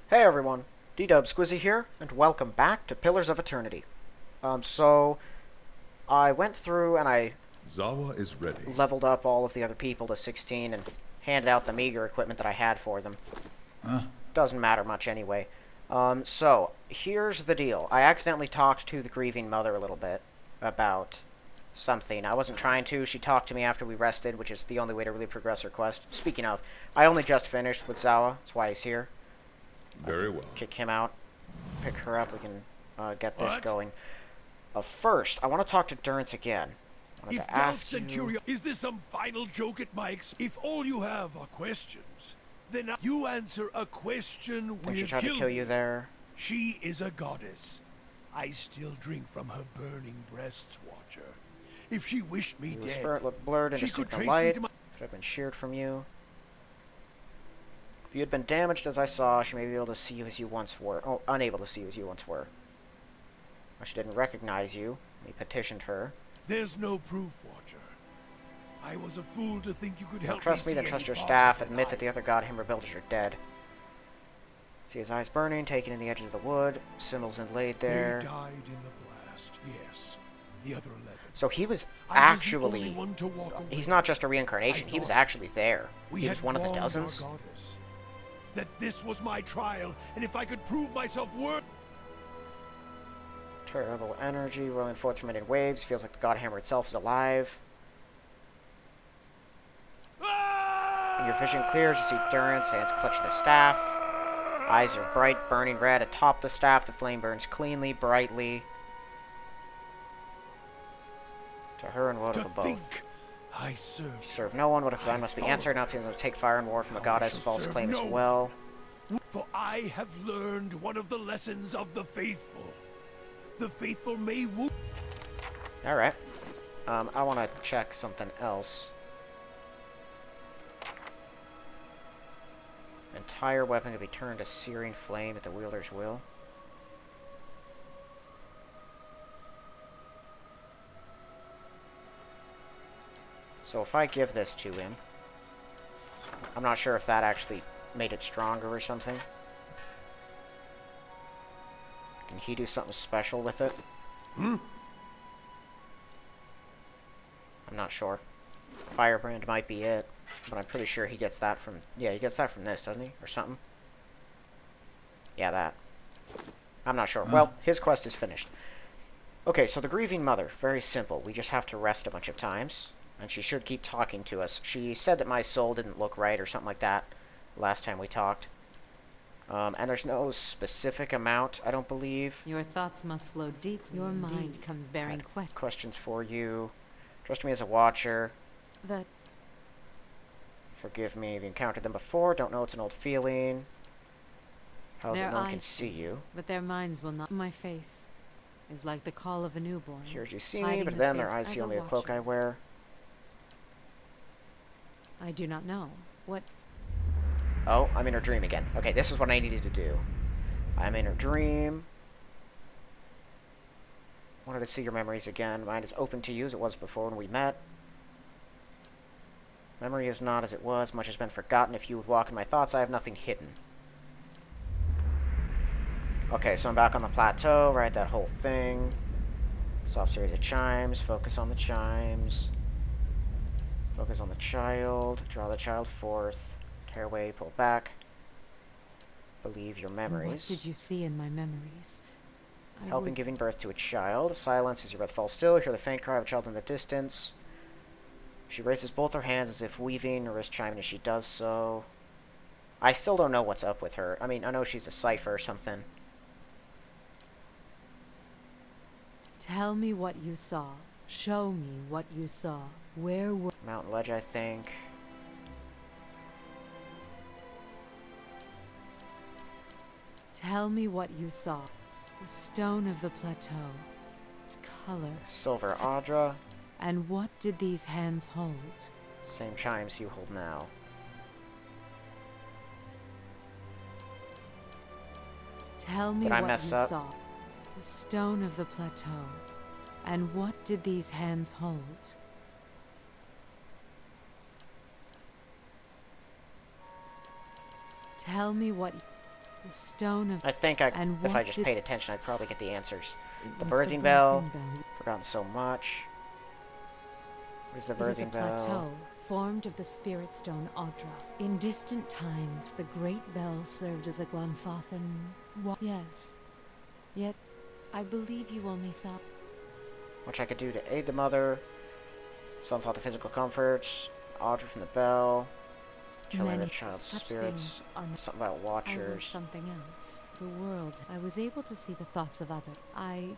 Hey everyone, D-Dub Squizzy here, and welcome back to Pillars of Eternity. So I went through and I Zawa is ready. leveled up all of the other people to 16 and handed out the meager equipment that I had for them. Doesn't matter much anyway. So here's the deal. I accidentally talked to the grieving mother a little bit about something. I wasn't trying to. She talked to me after we rested, which is the only way to really progress her quest. Speaking of, I only just finished with Zawa. That's why he's here. Very well. Kick him out, pick her up, we can get this What? going. First, I want to talk to Durance again. I wanted If to doubts ask and you... curiosity, is this some final joke at my If all you have are questions, then you answer a question Think she with tried to kill you there? She is a goddess. I still drink from her burning breasts, Watcher. If she wished me The dead, spirit looked blurred and she just could took the trace me light. to my... Should have been sheared from you. If you had been damaged as I saw, she may be able to see you as you once were. Oh, unable to see you as you once were. Well, she didn't recognize you. We petitioned her. There's no proof, Watcher. I was a fool to think you could You help don't trust me, see then any trust your farther staff. than Admit I that the do. other god Himmer builders are dead. See his eyes burning, taken in the edges of the wood. Symbols inlaid there. They died in the blast, yes. The other 11. So he was I was the actually... only one to walk away. He's not just a reincarnation. I He was thought actually there. We He was had one of the wronged our dozens. goddess. That this was my trial, and if I could prove myself worth... Terrible energy rolling forth from it in waves. Feels like the god hammer itself is alive. When your vision clears, you see Durance, hands clutching the staff. Eyes are bright, burning red. Atop the staff, the flame burns cleanly, brightly. To her and woe To of both. think I serve. Serve no one, what a design must be answered. Now it seems to take fire and war from a goddess, shall false serve claim as no well. For I have learned one of the lessons of the faithful. The faithful may wound. Alright. I want to check something else. Entire weapon can be turned to searing flame at the wielder's will. So if I give this to him, I'm not sure if that actually made it stronger or something. Can he do something special with it? I'm not sure. Firebrand might be it, but I'm pretty sure he gets that from... Yeah, he gets that from this, doesn't he? Or something? Yeah, that. I'm not sure. Well, his quest is finished. Okay, so the Grieving Mother. Very simple. We just have to rest a bunch of times, and she should keep talking to us. She said that my soul didn't look right or something like that last time we talked. And there's no specific amount, I don't believe. Your thoughts must flow deep. Your mind comes bearing Questions for you. Trust me as a watcher. that Forgive me if you encountered them before. Don't know it's an old feeling. How is it their no one can eyes see you? but their minds will not. My face is like the call of a newborn. Here's you see me, hiding but the then their face eyes see as a only the cloak watcher. I wear. I do not know. What? Oh, I'm in her dream again. Okay, this is what I needed to do. I'm in her dream. Wanted to see your memories again. Mind is open to you as it was before when we met. Memory is not as it was. Much has been forgotten. If you would walk in my thoughts, I have nothing hidden. Okay, so I'm back on the plateau. Right, that whole thing. Soft series of chimes. Focus on the chimes. Focus on the child. Draw the child forth. Tear away, pull back. Believe your memories. What did you see in my memories? I Helping would- giving birth to a child. Silence as your breath falls still. Hear the faint cry of a child in the distance. She raises both her hands as if weaving, her wrist chiming as she does so. I still don't know what's up with her. I mean, I know she's a cipher or something. Tell me what you saw. Show me what you saw. Where were? Mountain ledge, I think. Tell me what you saw. The stone of the plateau. Its color. Silver Audra. And what did these hands hold? Same chimes you hold now. Tell me Did I what mess you up? saw. The stone of the plateau. And what did these hands hold? Tell me what... The stone of... I think And if I what just did... paid attention, I'd probably get the answers. It The was birthing bell. birthing bell. Forgotten so much. Where's the It is a birthing bell? plateau formed of the spirit stone Audra. In distant times, the great bell served as a Glanfathan... Yes. Yet, I believe you only saw... Which I could do to aid the mother. Some thought the physical comforts. Audra from the bell. Killing the Many child's such spirits. things are not... Something about I was watchers. something else. The world. I was able to see the thoughts of others. I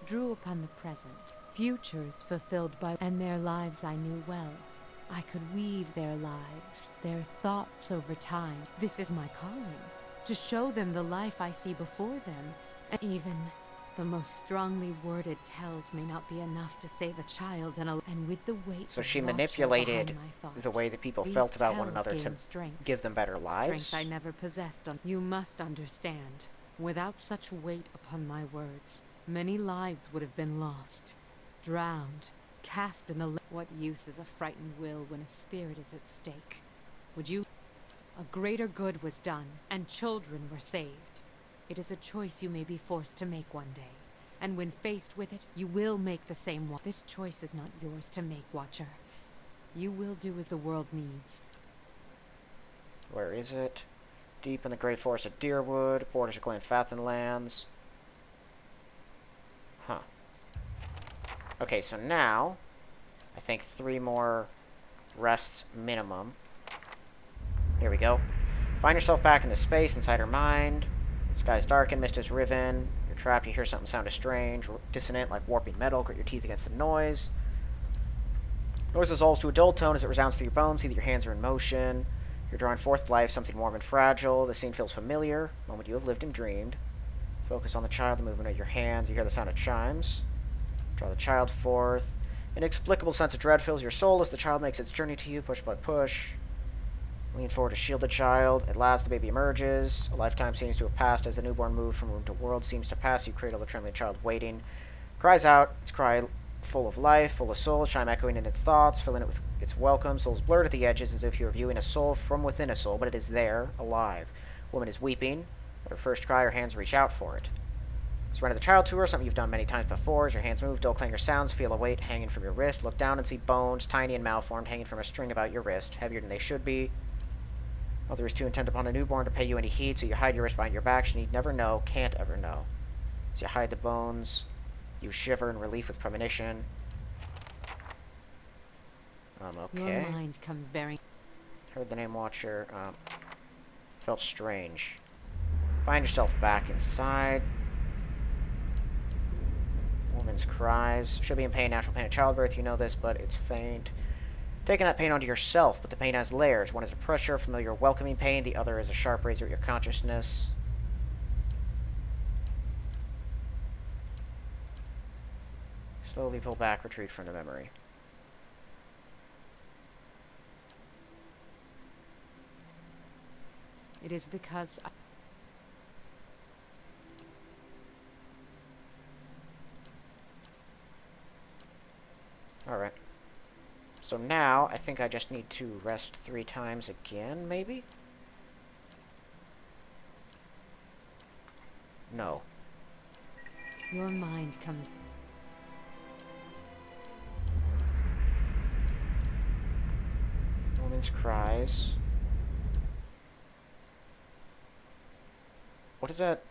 drew upon the present. Futures fulfilled by... And their lives I knew well. I could weave their lives, their thoughts over time. This is my calling. To show them the life I see before them. And even the most strongly worded tells may not be enough to save a child and with the weight So of she Watcher manipulated behind my thoughts, the way that people these felt about one tells another to gain strength. give them better lives. Strength I never possessed. You must understand. Without such weight upon my words, many lives would have been lost, drowned, cast in the... What use is a frightened will when a spirit is at stake? Would you... A greater good was done, and children were saved. It is a choice you may be forced to make one day. And when faced with it, you will make the same one. This choice is not yours to make, Watcher. You will do as the world needs. Where is it? Deep in the great forest of Deerwood, borders of Glenfathan lands. Huh. Okay, so now, I think 3 more rests minimum. Here we go. Find yourself back in the space inside her mind. The sky's darkened, mist is riven. You're trapped, you hear something sound strange, dissonant like warping metal, grit your teeth against the noise. Noise resolves to a dull tone as it resounds through your bones. See that your hands are in motion. You're drawing forth life, something warm and fragile. The scene feels familiar, a moment you have lived and dreamed. Focus on the child, the movement of your hands. You hear the sound of chimes. Draw the child forth. An inexplicable sense of dread fills your soul as the child makes its journey to you, push by push. Lean forward to shield the child. At last, the baby emerges. A lifetime seems to have passed as the newborn moves from room to world seems to pass. You cradle the trembling child waiting. Cries out. Its cry full of life, full of soul, chime echoing in its thoughts, filling it with its welcome. Souls blurred at the edges as if you were viewing a soul from within a soul, but it is there, alive. Woman is weeping. At her first cry, her hands reach out for it. Surrender the child to her, something you've done many times before. As your hands move, dull clangor sounds, feel a weight hanging from your wrist. Look down and see bones, tiny and malformed, hanging from a string about your wrist, heavier than they should be. Mother is too intent upon a newborn to pay you any heed, so you hide your wrist behind your back. She need never know, can't ever know. As you hide the bones, you shiver in relief with premonition. Okay. Your mind comes bearing... Heard the name Watcher. Felt strange. Find yourself back inside. Woman's cries. Should be in pain, natural pain of childbirth. You know this, but it's faint. Taking that pain onto yourself, but the pain has layers. One is a pressure, familiar, welcoming pain. The other is a sharp razor at your consciousness. Slowly pull back, retreat from the memory. It is because... Alright. So now, I think I just need to rest 3 times again, maybe? No. Your mind comes... Woman's cries. What is that?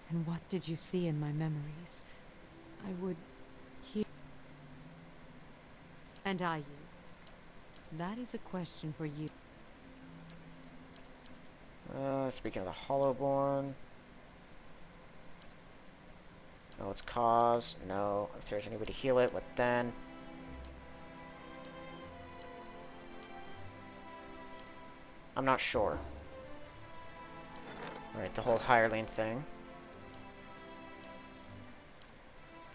And what did you see in my memories? I would hear... And I you? That is a question for you. Speaking of the Hollowborn. No, it's cause. No. If there's any way to heal it, what then? I'm not sure. Alright, the whole hireling thing.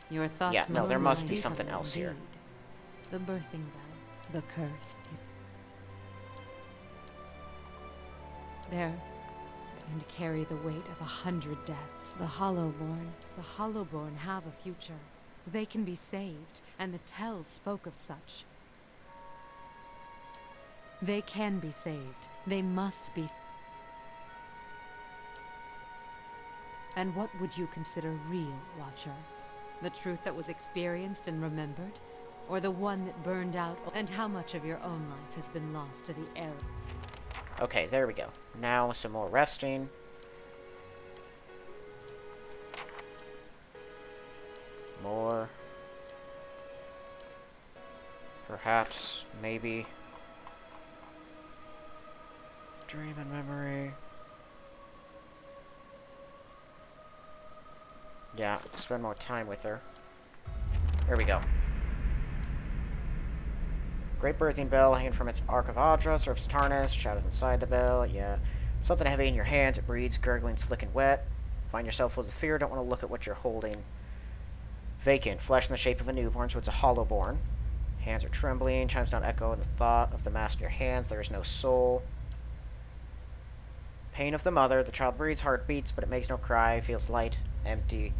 Your thoughts Yeah, no, there must be lie something deeper else here. indeed. The birthing bell, the curse. There, and carry the weight of 100 deaths. The Hollowborn have a future. They can be saved, and the tells spoke of such. They can be saved. They must be. And what would you consider real, Watcher? The truth that was experienced and remembered? Or the one that burned out? And how much of your own life has been lost to the error? Okay, there we go. Now some more resting. More. Perhaps, maybe. Dream and memory. Yeah, spend more time with her. There we go. Great birthing bell hanging from its arc of Audra serves tarnished, shadows inside the bell, yeah. Something heavy in your hands, it breathes, gurgling, slick and wet. Find yourself full of fear, don't want to look at what you're holding. Vacant, flesh in the shape of a newborn, so it's a hollowborn. Hands are trembling, chimes don't echo in the thought of the mass in your hands, there is no soul. Pain of the mother, the child breathes, heart beats, but it makes no cry, feels light, empty.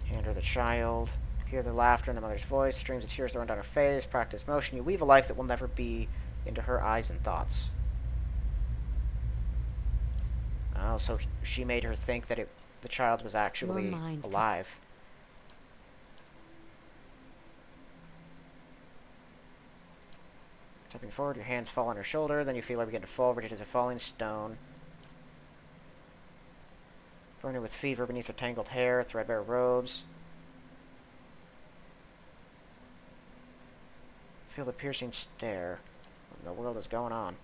Hand her the child. Hear the laughter in the mother's voice, streams of tears that run down her face, practice motion. You weave a life that will never be into her eyes and thoughts. Oh, so she made her think that the child was actually alive. Stepping forward, your hands fall on her shoulder, then you feel her begin to fall, rigid as a falling stone. Burning with fever beneath her tangled hair, threadbare robes. Feel the piercing stare. What in the world is going on?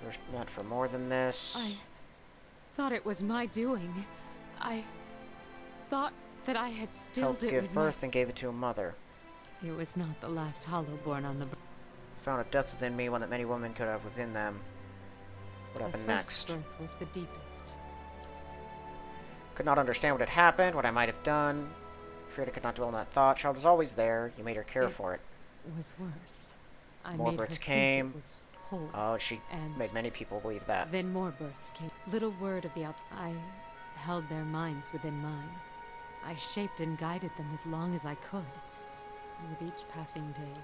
You're meant for more than this. I thought it was my doing. I thought that I had stilled it with give birth and gave it to a mother. It was not the last hollow born on the... Found a death within me, one that many women could have within them. What happened next? The first birth was the deepest. Could not understand what had happened, what I might have done. Feared I could not dwell on that thought. Child was always there. You made her care for it. Was worse. More births came. Whole, oh, she made many people believe that. Then more births came. Little word of the I held their minds within mine. I shaped and guided them as long as I could. With each passing day.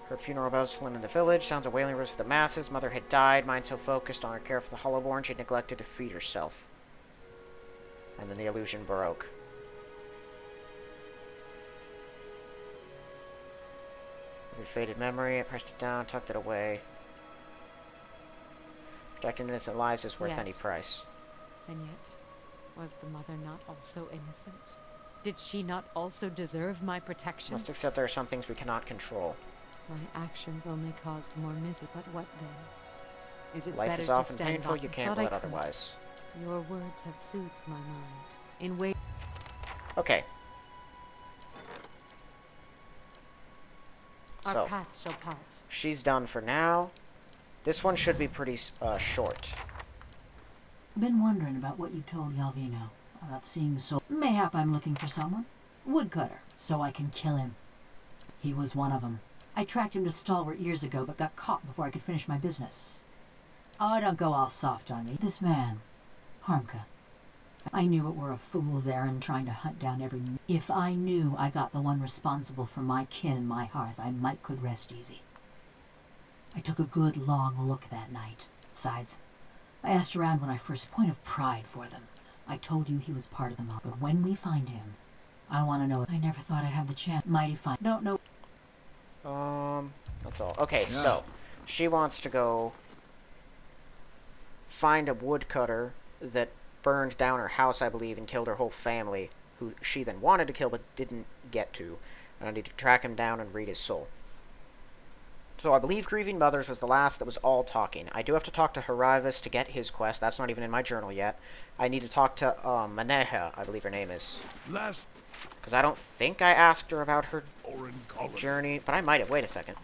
Heard funeral bells falling in the village. Sounds of wailing rose to the masses. Mother had died. Mind so focused on her care for the hollowborn, she had neglected to feed herself. And then the illusion broke. Every faded memory, I pressed it down, tucked it away. Protecting innocent lives is worth any price. And yet, was the mother not also innocent? Did she not also deserve my protection? Must accept there are some things we cannot control. My actions only caused more misery. But what then? Is it Life better is to often stand painful, by? you can't let otherwise. Your words have soothed my mind. In ways... Okay. Our paths shall part. She's done for now. This one should be pretty short. Been wondering about what you told Yalvino about seeing the soul. Mayhap I'm looking for someone. Woodcutter, so I can kill him. He was one of them. I tracked him to Stalwart years ago, but got caught before I could finish my business. Oh, don't go all soft on me. This man, Harmka. I knew it were a fool's errand trying to hunt down every... If I knew I got the one responsible for my kin and my hearth, I might could rest easy. I took a good long look that night. Besides, I asked around when I first... Point of pride for them. I told you he was part of the mob, but when we find him, I want to know... I never thought I'd have the chance. Mighty fine. Don't know... That's all. Okay, so, she wants to go find a woodcutter that burned down her house, I believe, and killed her whole family, who she then wanted to kill but didn't get to. And I need to track him down and read his soul. So I believe Grieving Mothers was the last that was all talking. I do have to talk to Harivas to get his quest. That's not even in my journal yet. I need to talk to Maneha, I believe her name is. Because I don't think I asked her about her journey, but I might have. Wait a second.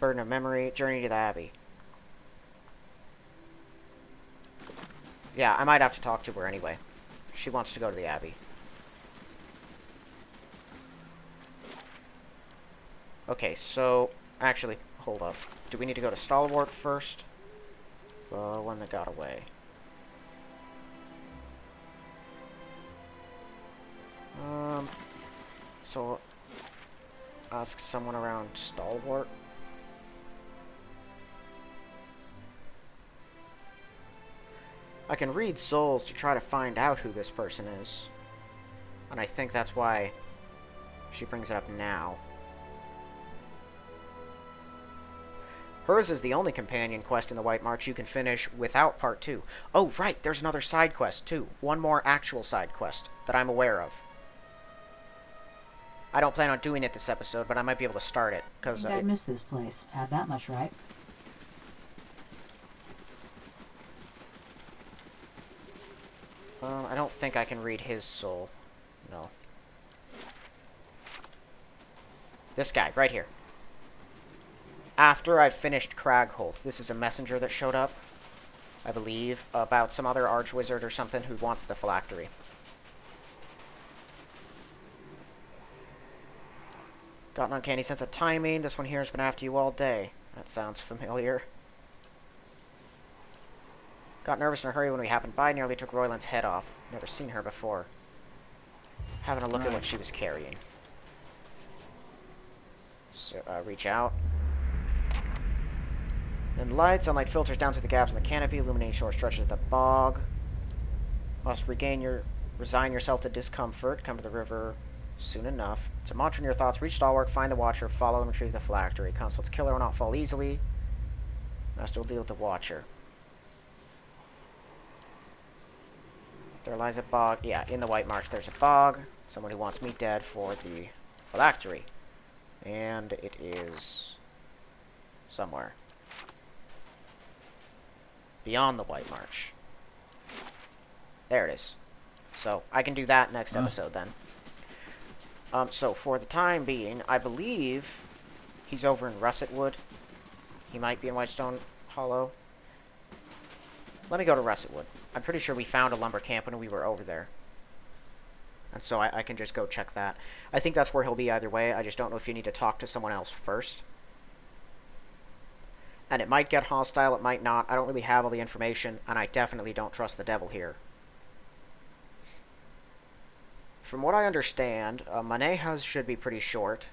Burden of Memory, Journey to the Abbey. Yeah, I might have to talk to her anyway. She wants to go to the Abbey. Okay, so... Actually, hold up. Do we need to go to Stalwart first? The one that got away. also ask someone around Stalwart. I can read souls to try to find out who this person is. And I think that's why she brings it up now. Hers is the only companion quest in the White March you can finish without Part 2. Oh, right, there's another side quest, too. One more actual side quest that I'm aware of. I don't plan on doing it this episode, but I might be able to start it, because... I'd miss this place. Had that much right. I don't think I can read his soul. No. This guy, right here. After I've finished Cragholt, this is a messenger that showed up, I believe, about some other archwizard or something who wants the phylactery. Got an uncanny sense of timing. This one here has been after you all day. That sounds familiar. Got nervous in a hurry when we happened by. Nearly took Royland's head off. Never seen her before. Having a look at what she was carrying. So, reach out. Then light. Sunlight filters down through the gaps in the canopy, illuminating short stretches of the bog. Must resign yourself to discomfort. Come to the river soon enough. To monitor your thoughts, reach Stalwart, find the Watcher, follow and retrieve the phylactery. Consult's killer will not fall easily. Master will deal with the Watcher. There lies a bog. Yeah, in the White March there's a bog. Someone who wants me dead for the phylactery. And it is somewhere beyond the White March. There it is. So I can do that next episode then. So for the time being, I believe he's over in Russet Wood. He might be in Whitestone Hollow. Let me go to Russet Wood. I'm pretty sure we found a lumber camp when we were over there. And so I can just go check that. I think that's where he'll be either way. I just don't know if you need to talk to someone else first. And it might get hostile, it might not. I don't really have all the information, and I definitely don't trust the devil here. From what I understand, Maneja's should be pretty short.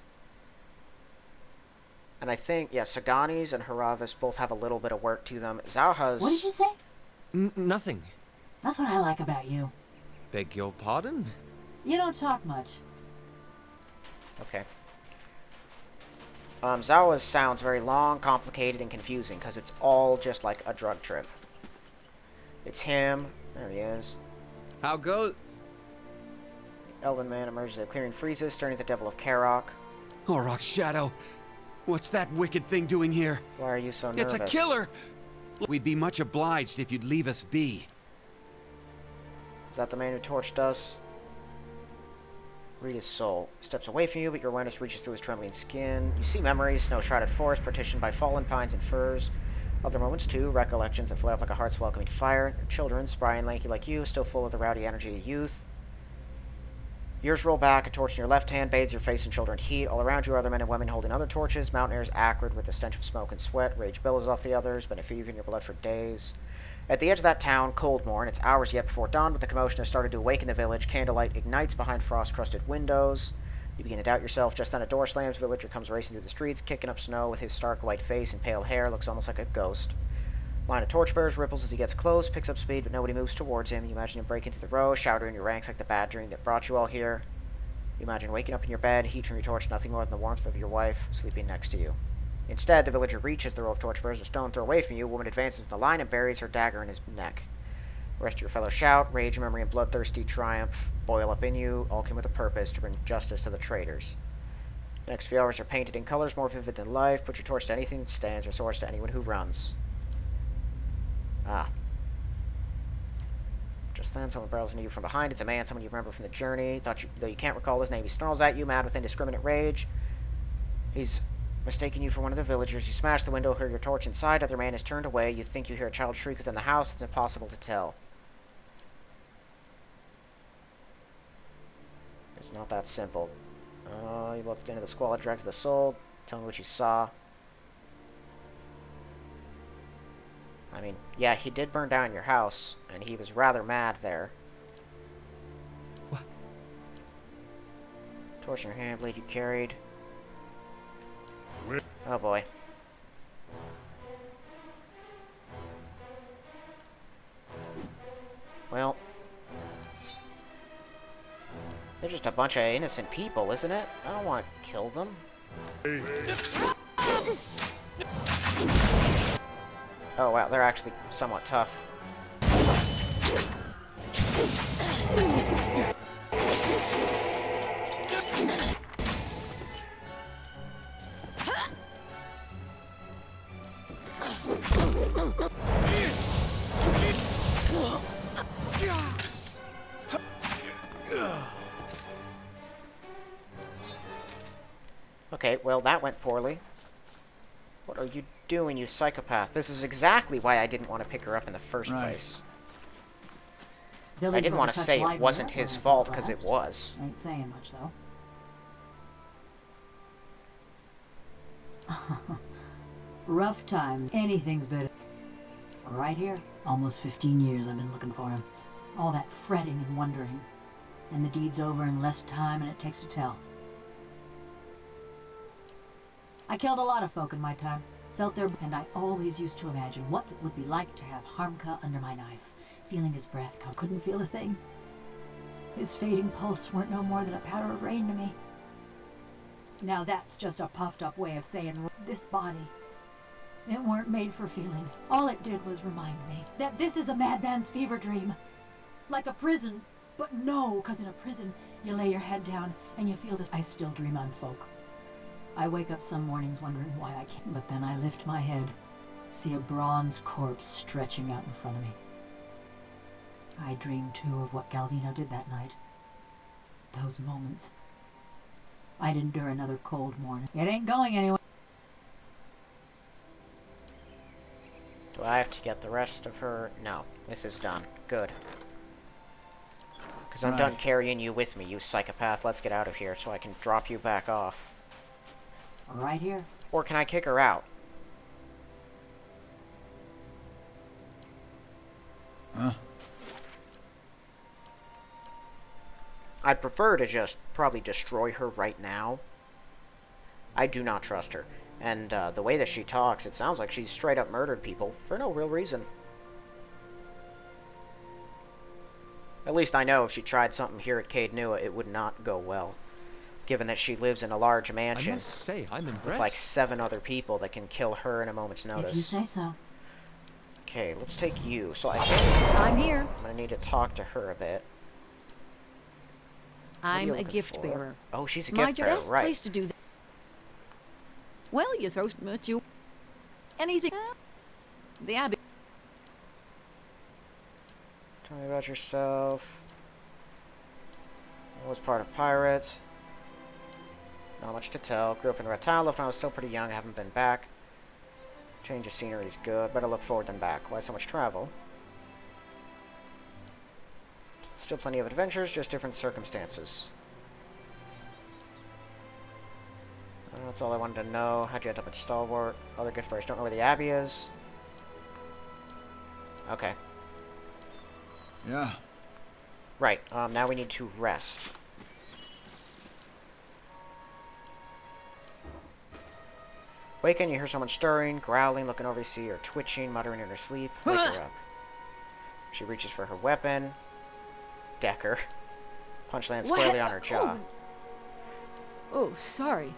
And I think, yeah, Sagani's and Haravis both have a little bit of work to them. Zauha's... What did you say? Nothing. That's what I like about you. Beg your pardon? You don't talk much. Okay. Zawa's sounds very long, complicated, and confusing, because it's all just like a drug trip. It's him. There he is. How goes? The Elven man emerges as the clearing freezes, staring at the Devil of Karok. Auroch's shadow. What's that wicked thing doing here? Why are you so nervous? It's a killer! We'd be much obliged if you'd leave us be. Is that the man who torched us? Read his soul. He steps away from you, but your awareness reaches through his trembling skin. You see memories, snow-shrouded forest partitioned by fallen pines and firs. Other moments, too, recollections that flare up like a heart's welcoming fire. They're children, spry and lanky like you, still full of the rowdy energy of youth. Years roll back, a torch in your left hand bathes your face in shoulder and heat. All around you are other men and women holding other torches. Mountain air is acrid with the stench of smoke and sweat. Rage billows off the others, been a fever in your blood for days. At the edge of that town, Coldmore, and it's hours yet before dawn, but the commotion has started to awaken the village. Candlelight ignites behind frost-crusted windows. You begin to doubt yourself. Just then a door slams. Villager comes racing through the streets, kicking up snow with his stark white face and pale hair. Looks almost like a ghost. Line of torchbearers ripples as he gets close, picks up speed, but nobody moves towards him. You imagine him breaking through the row, shouting in your ranks like the bad dream that brought you all here. You imagine waking up in your bed, heat from your torch, nothing more than the warmth of your wife sleeping next to you. Instead, the villager reaches the row of torchbearers, a stone throw away from you. A woman advances in the line and buries her dagger in his neck. The rest of your fellows shout. Rage, memory, and bloodthirsty triumph boil up in you, all came with a purpose to bring justice to the traitors. The next few hours are painted in colors more vivid than life. Put your torch to anything that stands, or swords to anyone who runs. Ah. Just then, someone barrels into you from behind. It's a man, someone you remember from the journey. Though you can't recall his name, he snarls at you, mad with indiscriminate rage. He's mistaking you for one of the villagers. You smash the window, hear your torch inside. Other man is turned away. You think you hear a child shriek within the house. It's impossible to tell. It's not that simple. You looked into the squalid dregs of the soul. Tell me what you saw. I mean, yeah, he did burn down your house, and he was rather mad there. What? Torch in your hand, blade you carried. Where- Oh boy. Well. They're just a bunch of innocent people, isn't it? I don't want to kill them. Oh wow, they're actually somewhat tough. Okay, well that went poorly. What are you doing, you psychopath? This is exactly why I didn't want to pick her up in the first place. I Village didn't was a want to touch say it livelier wasn't when his I saw fault, it because it last. was. Ain't saying much, though. Rough time. Anything's better. Right here. Almost 15 years I've been looking for him. All that fretting and wondering. And the deed's over in less time than it takes to tell. I killed a lot of folk in my time. Felt their... And I always used to imagine what it would be like to have Harmka under my knife. Feeling his breath come. Couldn't feel a thing. His fading pulse weren't no more than a powder of rain to me. Now that's just a puffed up way of saying this body. It weren't made for feeling. All it did was remind me that this is a madman's fever dream. Like a prison. But no, 'cause in a prison, you lay your head down and you feel this. I still dream on folk. I wake up some mornings wondering why I can't. But then I lift my head, see a bronze corpse stretching out in front of me. I dream too of what Galvino did that night. Those moments. I'd endure another cold morning. It ain't going anywhere. Do I have to get the rest of her? No. This is done. Good. Because I'm done carrying you with me, you psychopath. Let's get out of here so I can drop you back off. Right here. Or can I kick her out? Huh? I'd prefer to just probably destroy her right now. I do not trust her. And the way that she talks, it sounds like she's straight up murdered people for no real reason. At least I know if she tried something here at Cade Nua, it would not go well. Given that she lives in a large I mansion must say, I'm with impressed. like 7 other people that can kill her in a moment's If you notice. say so. Okay, let's take you. So I think I'm here. I'm going to need to talk to her a bit. What are you I'm a looking gift for? bearer. Oh, she's a My gift bearer, best right. place to do that. Well, you throw at you. Anything. The abbey. Tell me about yourself. I was part of pirates. Not much to tell. Grew up in Ratal, left when I was still pretty young. Haven't been back. Change of scenery is good. Better look forward than back. Why so much travel? Still plenty of adventures, just different circumstances. That's all I wanted to know. How'd you end up at Stalwart? Other gift bearers don't know where the Abbey is. Okay. Yeah. Right, now we need to rest. Waken, you hear someone stirring, growling, looking over, you see her twitching, muttering in her sleep. Wake her up. She reaches for her weapon. Decker. Punch lands squarely on her jaw. Oh, sorry.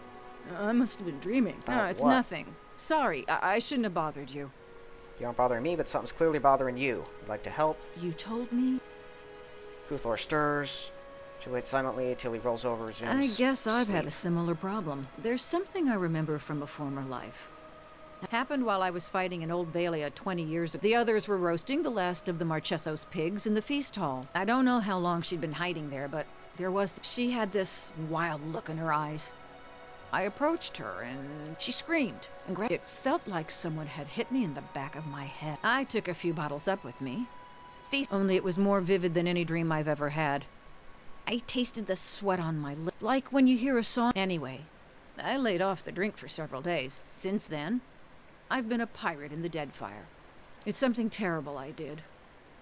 I must have been dreaming. No, it's what? nothing. Sorry, I shouldn't have bothered you. You aren't bothering me, but something's clearly bothering you. You'd like to help? You told me? Kuthor stirs. She waits silently till he rolls over, resumes I guess I've had a sleep. similar problem. There's something I remember from a former life. It happened while I was fighting in Old Valia 20 years ago. The others were roasting the last of the Marchesos pigs in the feast hall. I don't know how long she'd been hiding there, but she had this wild look in her eyes. I approached her, and she screamed and grabbed. It felt like someone had hit me in the back of my head. I took a few bottles up with me. Only it was more vivid than any dream I've ever had. I tasted the sweat on my lip, like when you hear a song. Anyway, I laid off the drink for several days. Since then, I've been a pirate in the Deadfire. It's something terrible I did.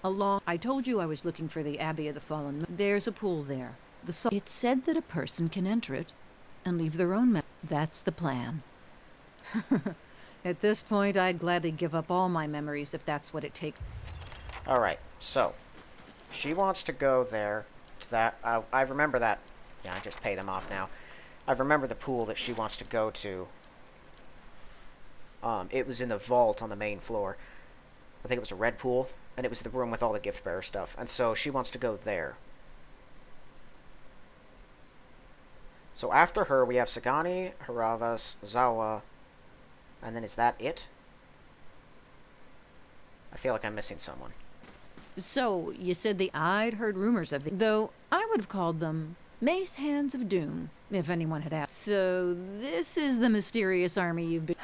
I told you I was looking for the Abbey of the Fallen. There's a pool there. It said that a person can enter it and leave their own That's the plan. At this point, I'd gladly give up all my memories if that's what it takes. Alright, so. She wants to go there. To that. I remember that. Yeah, I just pay them off now. I remember the pool that she wants to go to. It was in the vault on the main floor. I think it was a red pool. And it was the room with all the gift bearer stuff. And so she wants to go there. So after her, we have Sagani, Haravas, Zawa, and then is that it? I feel like I'm missing someone. So, you said I'd heard rumors of though I would have called them Mace Hands of Doom, if anyone had asked. So, this is the mysterious army you've been...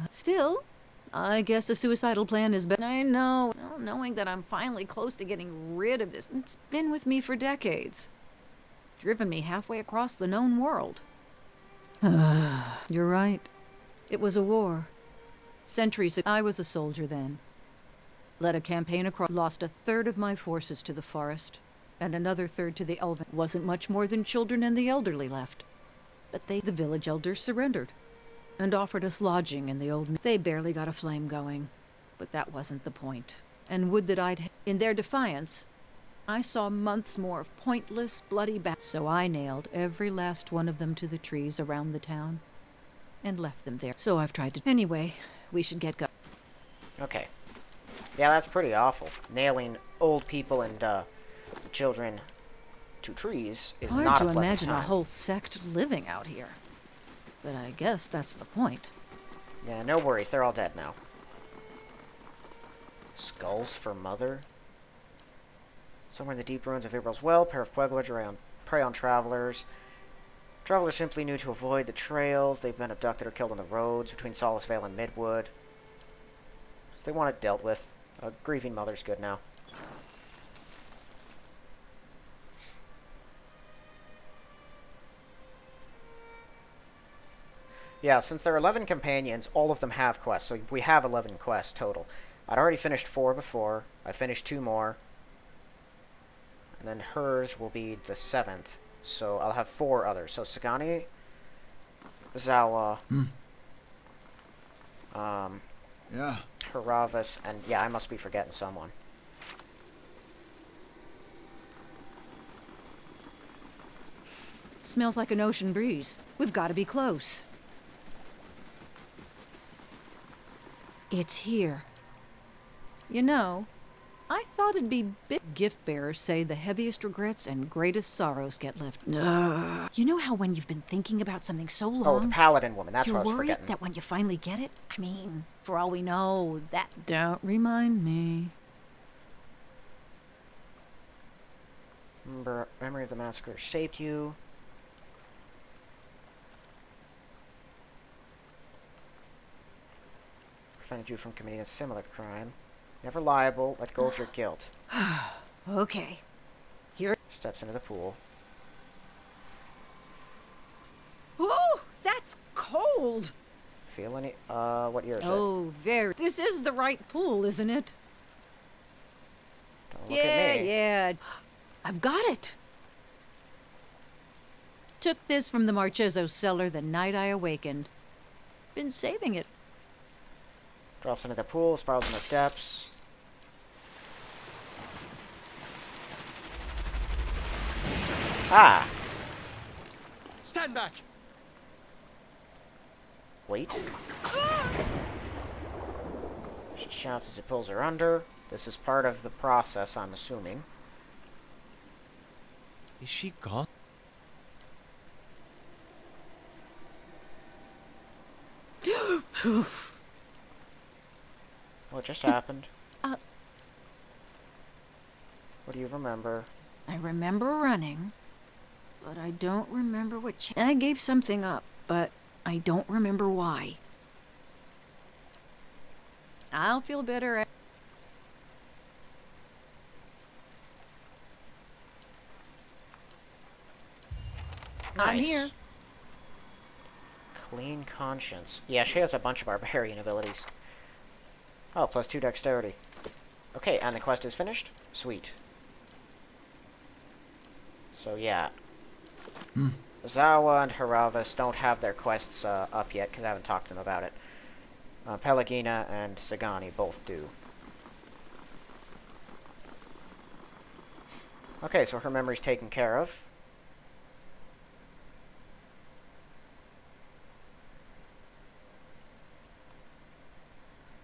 Still, I guess a suicidal plan is better. I know, well, knowing that I'm finally close to getting rid of this. It's been with me for decades. Driven me halfway across the known world. You're right. It was a war. Centuries ago. I was a soldier then. Led a campaign across. Lost a third of my forces to the forest, and another third to the elven. Wasn't much more than children and the elderly left. But the village elders surrendered, and offered us lodging in the old... They barely got a flame going, but that wasn't the point. And would that I'd... In their defiance, I saw months more of pointless, bloody battles. So I nailed every last one of them to the trees around the town, and left them there. So I've tried to... Anyway, we should get going. Okay. Yeah, that's pretty awful. Nailing old people and children to trees is Hard not to a pleasant imagine time. a whole sect living out here. But I guess that's the point. Yeah, no worries. They're all dead now. Skulls for mother. Somewhere in the deep ruins of April's Well, pair of Puebla prey on travelers. Travelers simply knew to avoid the trails. They've been abducted or killed on the roads between Solace Vale and Midwood. So they want it dealt with. A grieving mother's good now. Yeah, since there are 11 companions, all of them have quests. So we have 11 quests total. I'd already finished 4 before. I finished 2 more. And then hers will be the 7th. So I'll have 4 others. So Sagani, Zawa, Yeah. Haravas, and yeah, I must be forgetting someone. Smells like an ocean breeze. We've got to be close. It's here. You know, I thought it'd be big. Gift bearers say the heaviest regrets and greatest sorrows get left. You know how when you've been thinking about something so long... Oh, the paladin woman. That's you're what I was worried forgetting. that when you finally get it, I mean, for all we know, that... Don't remind me. Memory of the massacre shaped you. Prevented you from committing a similar crime. Never liable. Let go of your guilt. Okay. Here. Steps into the pool. Oh, that's cold! Feel any... what year is it? Oh, very. This is the right pool, isn't it? Don't look at me. Yeah. I've got it. Took this from the Marcheso's cellar the night I awakened. Been saving it. Drops into the pool, spirals in the depths. Ah! Stand back! Wait. She shouts as he pulls her under. This is part of the process, I'm assuming. Is she gone? What just happened? Uh. What do you remember? I remember running, but I don't remember what. I gave something up, but I don't remember why. I'll feel better. I'm Nice. here. Clean conscience. Yeah, she has a bunch of barbarian abilities. Oh, plus 2 dexterity. Okay, and the quest is finished? Sweet. So yeah. Zawa and Haravis don't have their quests up yet because I haven't talked to them about it. Pelagina and Sagani both do. Okay, so her memory's taken care of.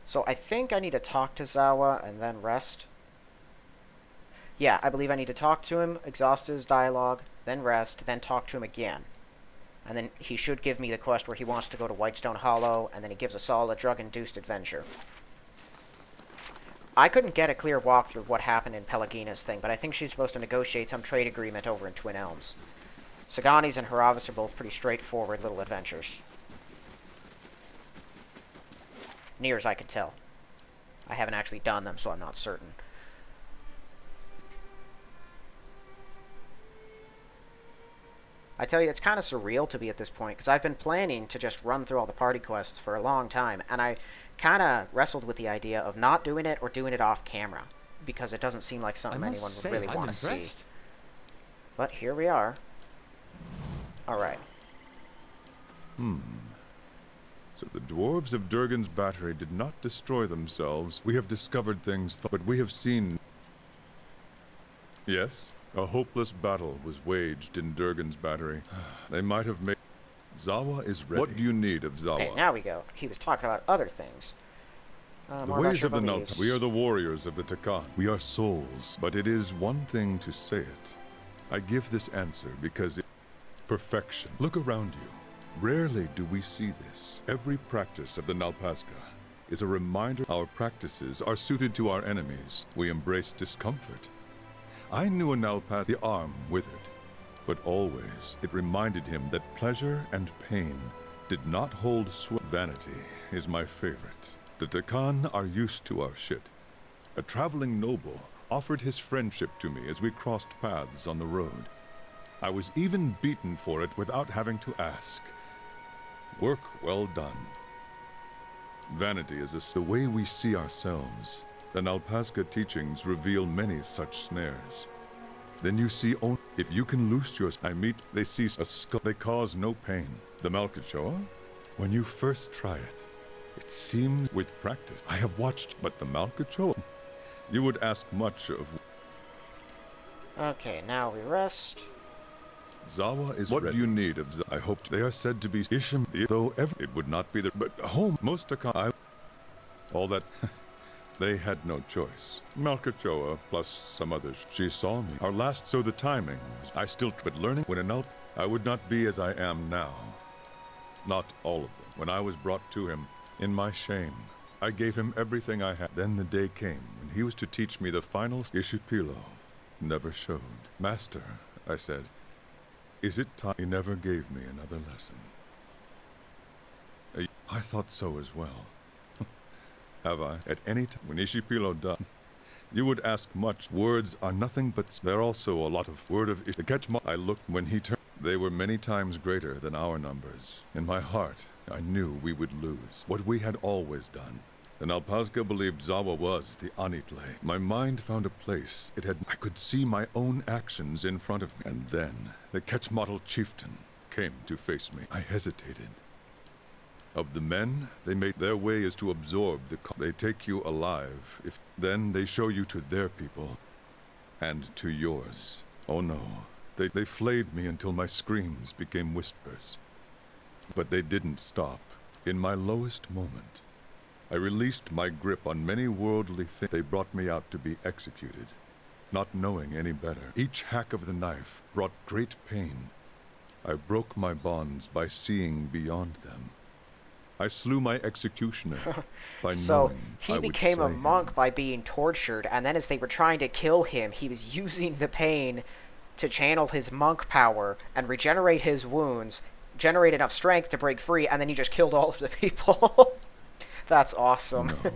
So I think I need to talk to Zawa and then rest. Yeah, I believe I need to talk to him, exhaust his dialogue, then rest, then talk to him again. And then he should give me the quest where he wants to go to Whitestone Hollow, and then he gives us all a drug-induced adventure. I couldn't get a clear walkthrough of what happened in Pelagina's thing, but I think she's supposed to negotiate some trade agreement over in Twin Elms. Sagani's and Haravis are both pretty straightforward little adventures. Near as I could tell. I haven't actually done them, so I'm not certain. I tell you, it's kind of surreal to be at this point, because I've been planning to just run through all the party quests for a long time, and I kind of wrestled with the idea of not doing it or doing it off camera, because it doesn't seem like something anyone would really want to see. But here we are. Alright. So the dwarves of Durgan's battery did not destroy themselves. We have discovered things, but we have seen... Yes, a hopeless battle was waged in Durgan's battery. They might have made... Zawa is ready. What do you need of Zawa? Okay, now we go. He was talking about other things. The More about ways your of the beliefs. Nalpa. We are the warriors of the Takan. We are souls, but it is one thing to say it. I give this answer because it... Perfection. Look around you. Rarely do we see this. Every practice of the Nalpazga is a reminder our practices are suited to our enemies. We embrace discomfort. I knew a Nalpaz, the arm withered, but always it reminded him that pleasure and pain did not hold Vanity is my favorite. The Takan are used to our shit. A traveling noble offered his friendship to me as we crossed paths on the road. I was even beaten for it without having to ask. Work well done. Vanity is the way we see ourselves. The Nalpazga teachings reveal many such snares. Then you see only if you can loose yours. They cease a skull. They cause no pain. The Malkachoa? When you first try it, it seems with practice. I have watched, but the Malkachoa, you would ask much of. Okay, now we rest. Zawa is what ready. Do you need of Zawa? I hoped they are said to be Isham, though ever it would not be there. But home, most all that. They had no choice. Malkachoa, plus some others. She saw me. Our last, so the timing. I still, but learning when an I would not be as I am now. Not all of them. When I was brought to him, in my shame, I gave him everything I had. Then the day came when he was to teach me the final. Ishipilo never showed. Master, I said, is it time? He never gave me another lesson. I thought so as well. Have I? At any time, when Ishipilo died, you would ask much. Words are nothing but... There are also a lot of word of... The catch I looked when he turned. They were many times greater than our numbers. In my heart, I knew we would lose. What we had always done. The Nalpazga believed Zawa was the Anitle. My mind found a place. It had... I could see my own actions in front of me. And then, the Quetzalcoatl chieftain came to face me. I hesitated. Of the men, they made their way is to absorb the... They take you alive. Then they show you to their people. And to yours. Oh no. They flayed me until my screams became whispers. But they didn't stop. In my lowest moment, I released my grip on many worldly things. They brought me out to be executed, not knowing any better. Each hack of the knife brought great pain. I broke my bonds by seeing beyond them. I slew my executioner by so knowing he I would became a slay monk him. by being tortured, and then as they were trying to kill him, he was using the pain to channel his monk power and regenerate his wounds, generate enough strength to break free, and then he just killed all of the people. That's awesome. No.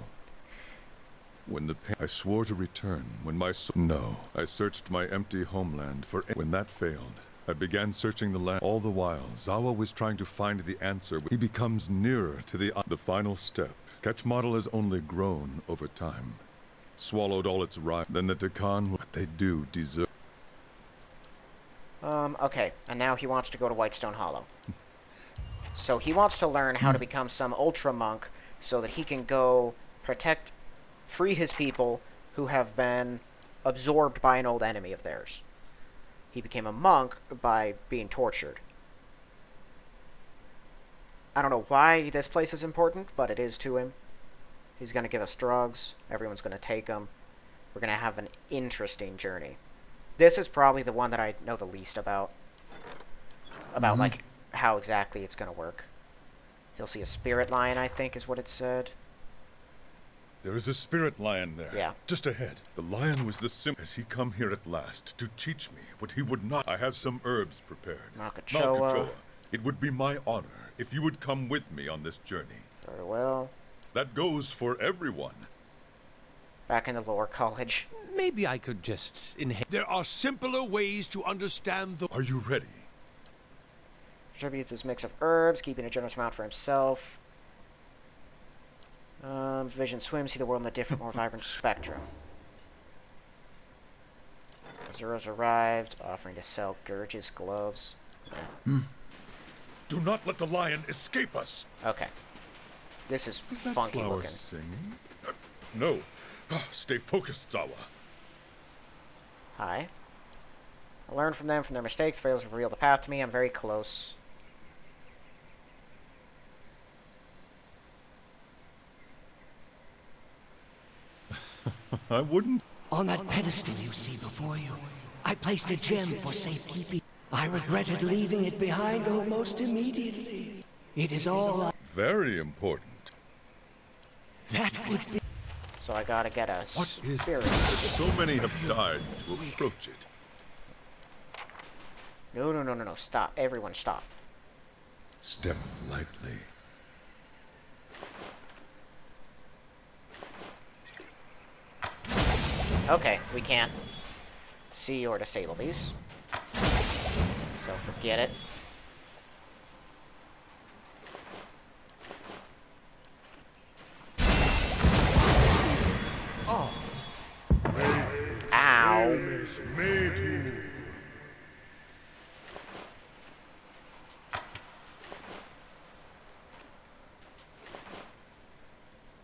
When the pain, I swore to return. When my no, I searched my empty homeland for. When that failed, I began searching the land. All the while, Zawa was trying to find the answer. He becomes nearer to the final step. Quetzalcoatl has only grown over time, swallowed all its right. Then the Takan, what they do deserve. Okay, and now he wants to go to Whitestone Hollow. So he wants to learn how to become some ultra monk so that he can go free his people who have been absorbed by an old enemy of theirs. He became a monk by being tortured. I don't know why this place is important, but it is to him. He's going to give us drugs. Everyone's going to take them. We're going to have an interesting journey. This is probably the one that I know the least about. About, like, how exactly it's going to work. He'll see a spirit lion, I think, is what it said. There is a spirit lion there. Yeah. Just ahead. The lion was the symbol. Has he come here at last to teach me what he would not? I have some herbs prepared. Malkachoa. It would be my honor if you would come with me on this journey. Very well. That goes for everyone. Back in the lore college. Maybe I could just inhale. There are simpler ways to understand the... Are you ready? Distributes this mix of herbs, keeping a generous amount for himself. Vision swim, see the world in a different, more vibrant spectrum. Azura's arrived, offering to sell Gurge's gloves. Do not let the lion escape us. Okay. This is Is that funky flower looking. singing? No. Stay focused, Zawa. Hi. I learned from them, from their mistakes. Failures to reveal the path to me. I'm very close. I wouldn't. On that pedestal you see before you, I placed a gem for safekeeping. I regretted leaving it behind almost immediately. It is all Very important. that would be. So I gotta get a What is spirit. So many have died to approach it. No, no, no, no, no. Stop. Everyone stop. Step lightly. Okay, we can't see or disable these. So forget it. Oh. Ow.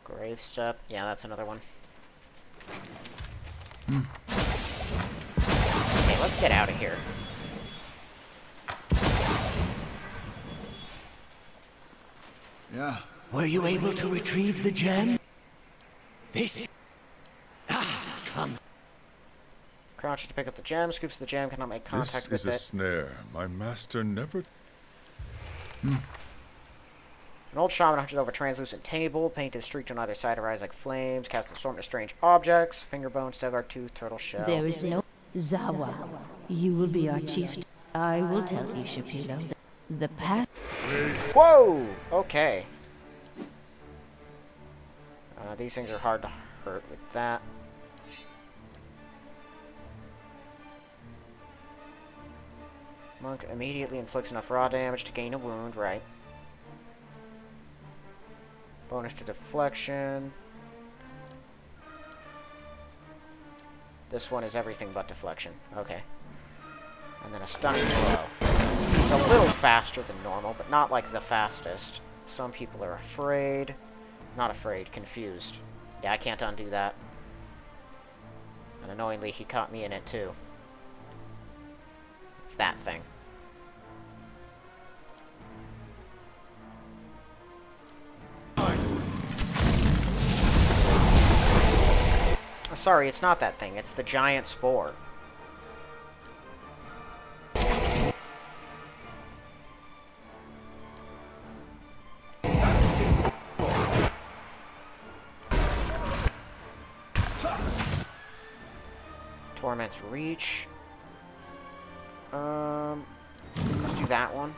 Grave step. Yeah, that's another one. Okay, let's get out of here. Yeah. Were you able to retrieve the gem? This. Come. Crouches to pick up the gem. Scoops the gem. Cannot make contact This is with a it. snare. My master never. An old shaman hunches over a translucent table. Painted streaked on either side arise like flames. Cast an assortment of strange objects. Finger bone, stegar tooth, turtle shell. There is no Zawa. You will be our chief. I will tell you, Shapiro. The path. Whoa! Okay. These things are hard to hurt with that. Monk immediately inflicts enough raw damage to gain a wound, right. Bonus to deflection. This one is everything but deflection. Okay. And then a stunning blow. It's a little faster than normal, but not like the fastest. Some people are afraid. Not afraid, confused. Yeah, I can't undo that. And annoyingly, he caught me in it too. It's that thing. Oh, sorry, it's not that thing. It's the giant spore. Torment's reach. Let's do that one.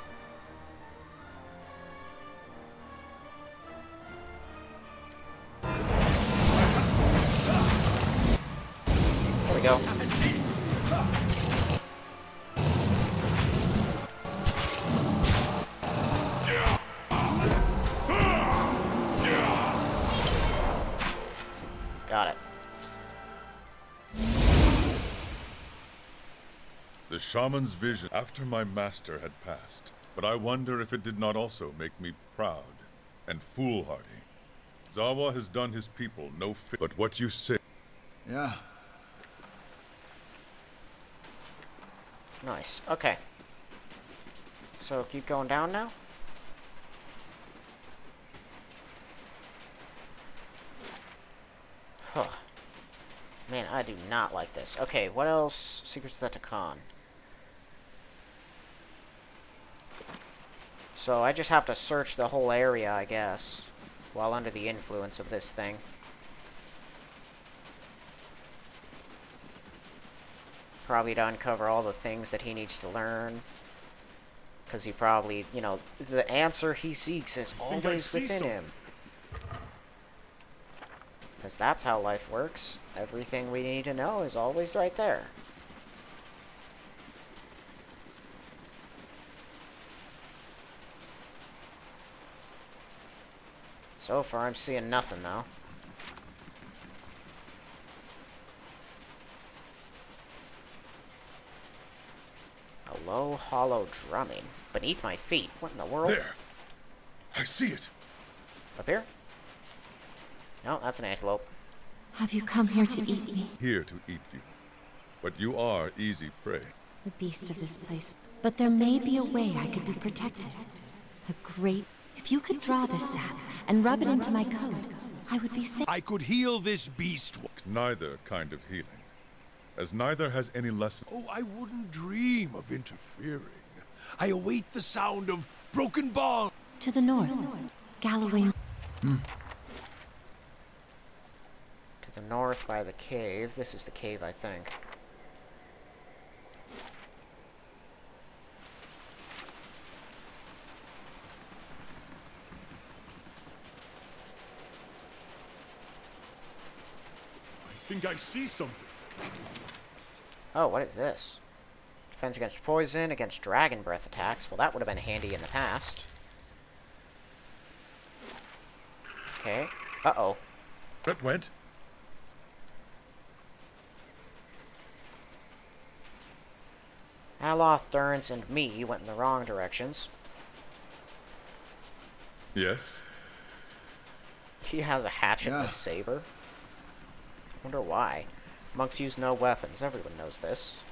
There we go. Got it. The shaman's vision after my master had passed, but I wonder if it did not also make me proud and foolhardy. Zawa has done his people no favor, but what you say... Yeah. Nice. Okay. So keep going down now? Huh. Man, I do not like this. Okay, what else? Secrets of the Takan. So I just have to search the whole area, I guess, while under the influence of this thing. Probably to uncover all the things that he needs to learn. Because he probably, you know, the answer he seeks is always within him. Because that's how life works. Everything we need to know is always right there. So far, I'm seeing nothing, though. A low, hollow drumming beneath my feet. What in the world? There! I see it! Up here? No, that's an antelope. Have you come here to eat me? Here to eat you. But you are easy prey. The beast of this place. But there may be a way I could be protected. A great... If you could draw this sap and rub it into my coat, I would be safe. I could heal this beast. Neither kind of healing, as neither has any lesson. Oh, I wouldn't dream of interfering. I await the sound of broken ball. To the north. Galloway... To the north by the cave. This is the cave, I think. I think I see something. Oh, what is this? Defense against poison, against dragon breath attacks. Well, that would have been handy in the past. Okay. Uh-oh. That went? Aloth, Durrance, and me went in the wrong directions. Yes. He has a hatchet and a saber. Wonder why. Monks use no weapons. Everyone knows this.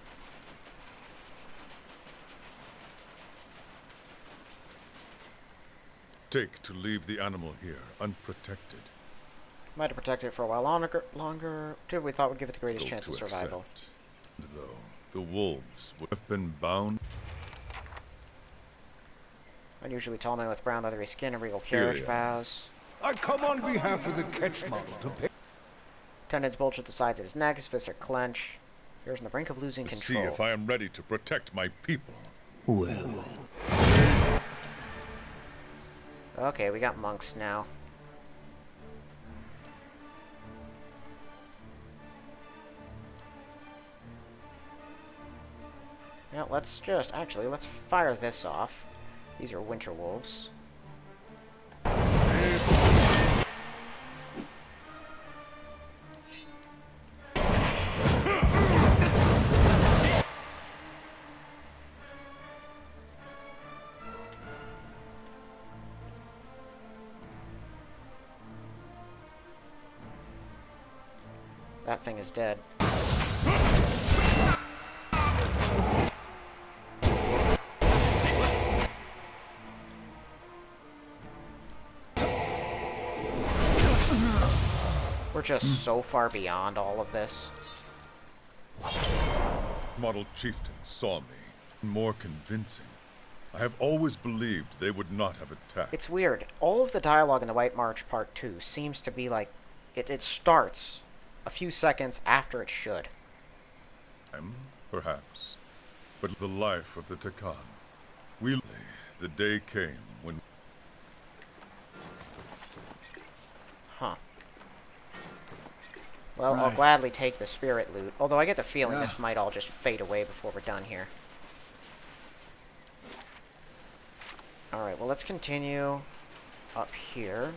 Take to leave the animal here, unprotected. Might have protected it for a while longer. Dude, we thought we'd give it the greatest chance of survival. Accept. Though the wolves would have been bound. Unusually tall man with brown leathery skin and regal carriage bows. I come on behalf of the catch model to pay. Tendons bulge at the sides of his neck. His fists are clenched. He's on the brink of losing See control. if I am ready to protect my people. Well, Okay, we got monks now. Now, let's fire this off. These are winter wolves. That thing is dead. We're just so far beyond all of this. Model chieftains saw me. More convincing. I have always believed they would not have attacked. It's weird. All of the dialogue in the White March Part 2 seems to be like... It starts a few seconds after it should. Perhaps. But the life of the Takan. The day came when... Huh. Well, I'll gladly take the spirit loot. Although I get the feeling this might all just fade away before we're done here. Alright, well, let's continue up here.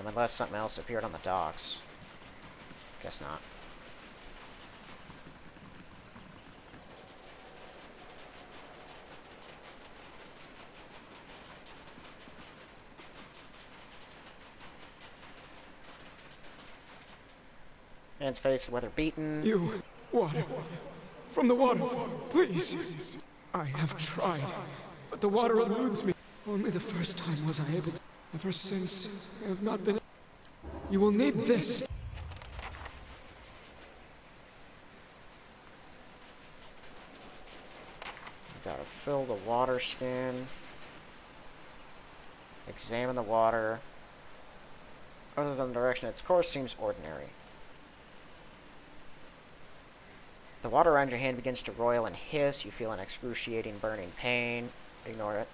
Unless something else appeared on the docks. Guess not. Hand's face, weather beaten. You, water, from the waterfall, please. I have tried, but the water eludes me. Only the first time was I able to. Ever since, I have not been. You will need this. Gotta fill the water skin. Examine the water. Other than the direction its course seems ordinary. The water around your hand begins to roil and hiss. You feel an excruciating burning pain. Ignore it.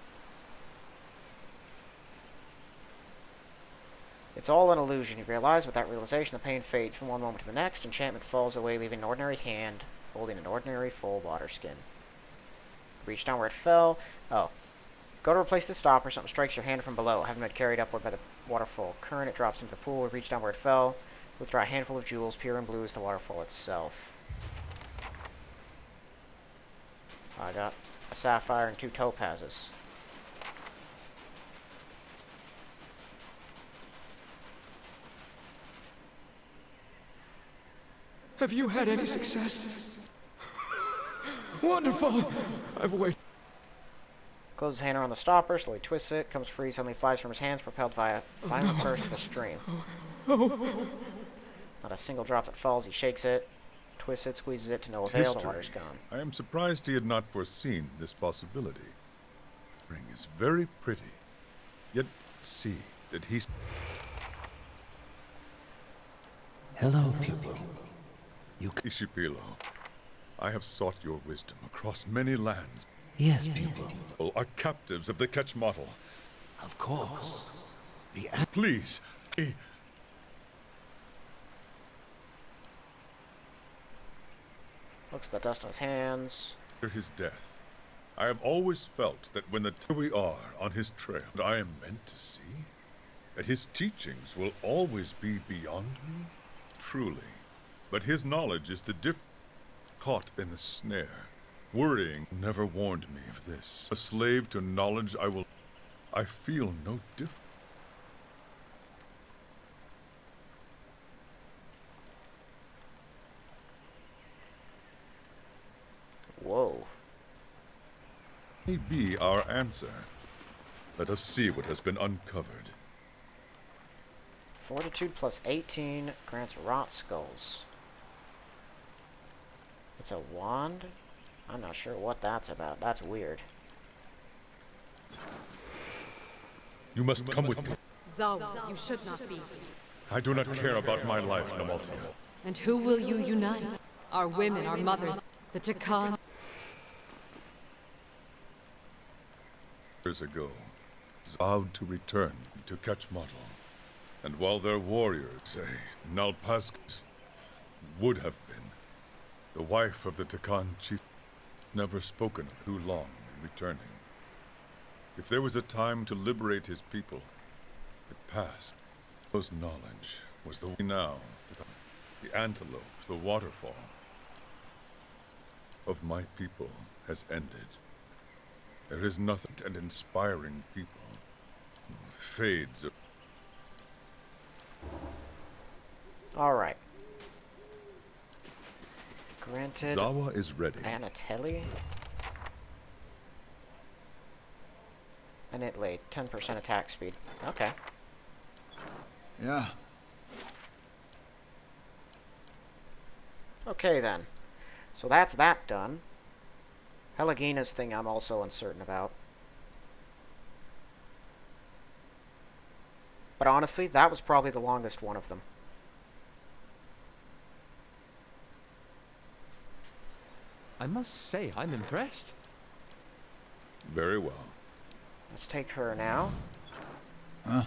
It's all an illusion, you realize. With that realization, the pain fades from one moment to the next. Enchantment falls away, leaving an ordinary hand holding an ordinary full water skin. Reach down where it fell. Oh. Go to replace the stopper. Something strikes your hand from below. Having been carried upward by the waterfall current, it drops into the pool. Reach down where it fell. Withdraw a handful of jewels, pure and blue as the waterfall itself. I got a sapphire and 2 topazes. Have you had any success? Wonderful! I've waited. Closes his hand around the stopper, slowly twists it, comes free, suddenly flies from his hands, propelled via violent burst of a stream. Not a single drop that falls, he shakes it, twists it, squeezes it to no avail, the water's gone. I am surprised he had not foreseen this possibility. Ring is very pretty, yet see that he's... Hello, pupil. Ishipilo, I have sought your wisdom across many lands. Yes, pupil. All are captives of the catch model. Of course. Please, Looks at the dust on his hands. after his death, I have always felt that when we are on his trail, that I am meant to see, that his teachings will always be beyond me, truly. But his knowledge is the caught in a snare. Worrying never warned me of this. A slave to knowledge I feel no different. Whoa. May be our answer. Let us see what has been uncovered. Fortitude plus 18 grants rot skulls. It's a wand? I'm not sure what that's about. That's weird. You must come with me. Zawa, you should not be. I do not care about my life, Namaltia. And who will you unite? Our women, our mothers, the Takan. Years ago, vowed to return to catch model. And while their warriors say Nalpaskas would have been the wife of the Takan chief, never spoken of too long in returning. If there was a time to liberate his people, it passed. Those knowledge was the now the antelope, the waterfall of my people has ended. There is nothing and inspiring people. Fades. Alright. Granted. Zawa is ready. Anatelli. And it laid 10% attack speed. Okay. Yeah. Okay then. So that's that done. Helagina's thing I'm also uncertain about. But honestly, that was probably the longest one of them. I must say, I'm impressed. Very well. Let's take her now. Huh?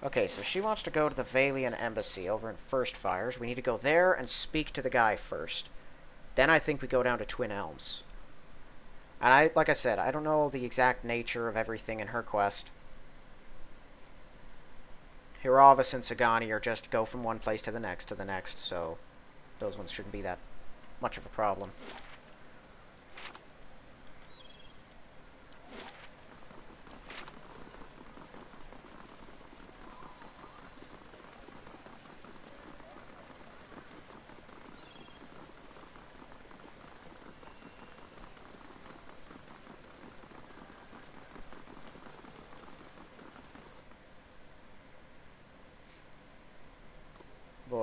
Okay, so she wants to go to the Valian embassy over in First Fires. We need to go there and speak to the guy first. Then I think we go down to Twin Elms. And like I said, I don't know the exact nature of everything in her quest. Hiravis and Sagani are just go from one place to the next, so those ones shouldn't be that much of a problem.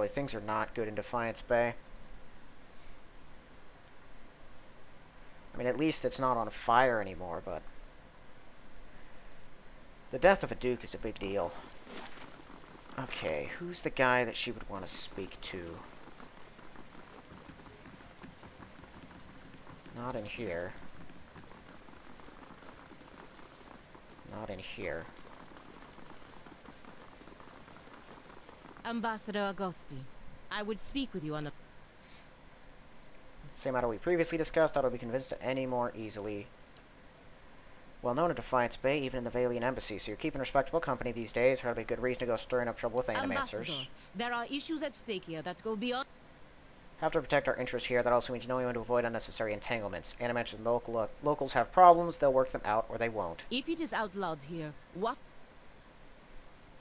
boy, things are not good in Defiance Bay. I mean, at least it's not on fire anymore, but... the death of a duke is a big deal. Okay, who's the guy that she would want to speak to? Not in here. Not in here. Ambassador Augusti, I would speak with you on the... Same matter we previously discussed, I would be convinced any more easily. Well known in Defiance Bay, even in the Valian embassy, so you're keeping respectable company these days. Hardly a good reason to go stirring up trouble with animancers. Ambassador, there are issues at stake here that go beyond... Have to protect our interests here. That also means knowing when to avoid unnecessary entanglements. Animancers and locals have problems, they'll work them out, or they won't. If it is outlawed here, what...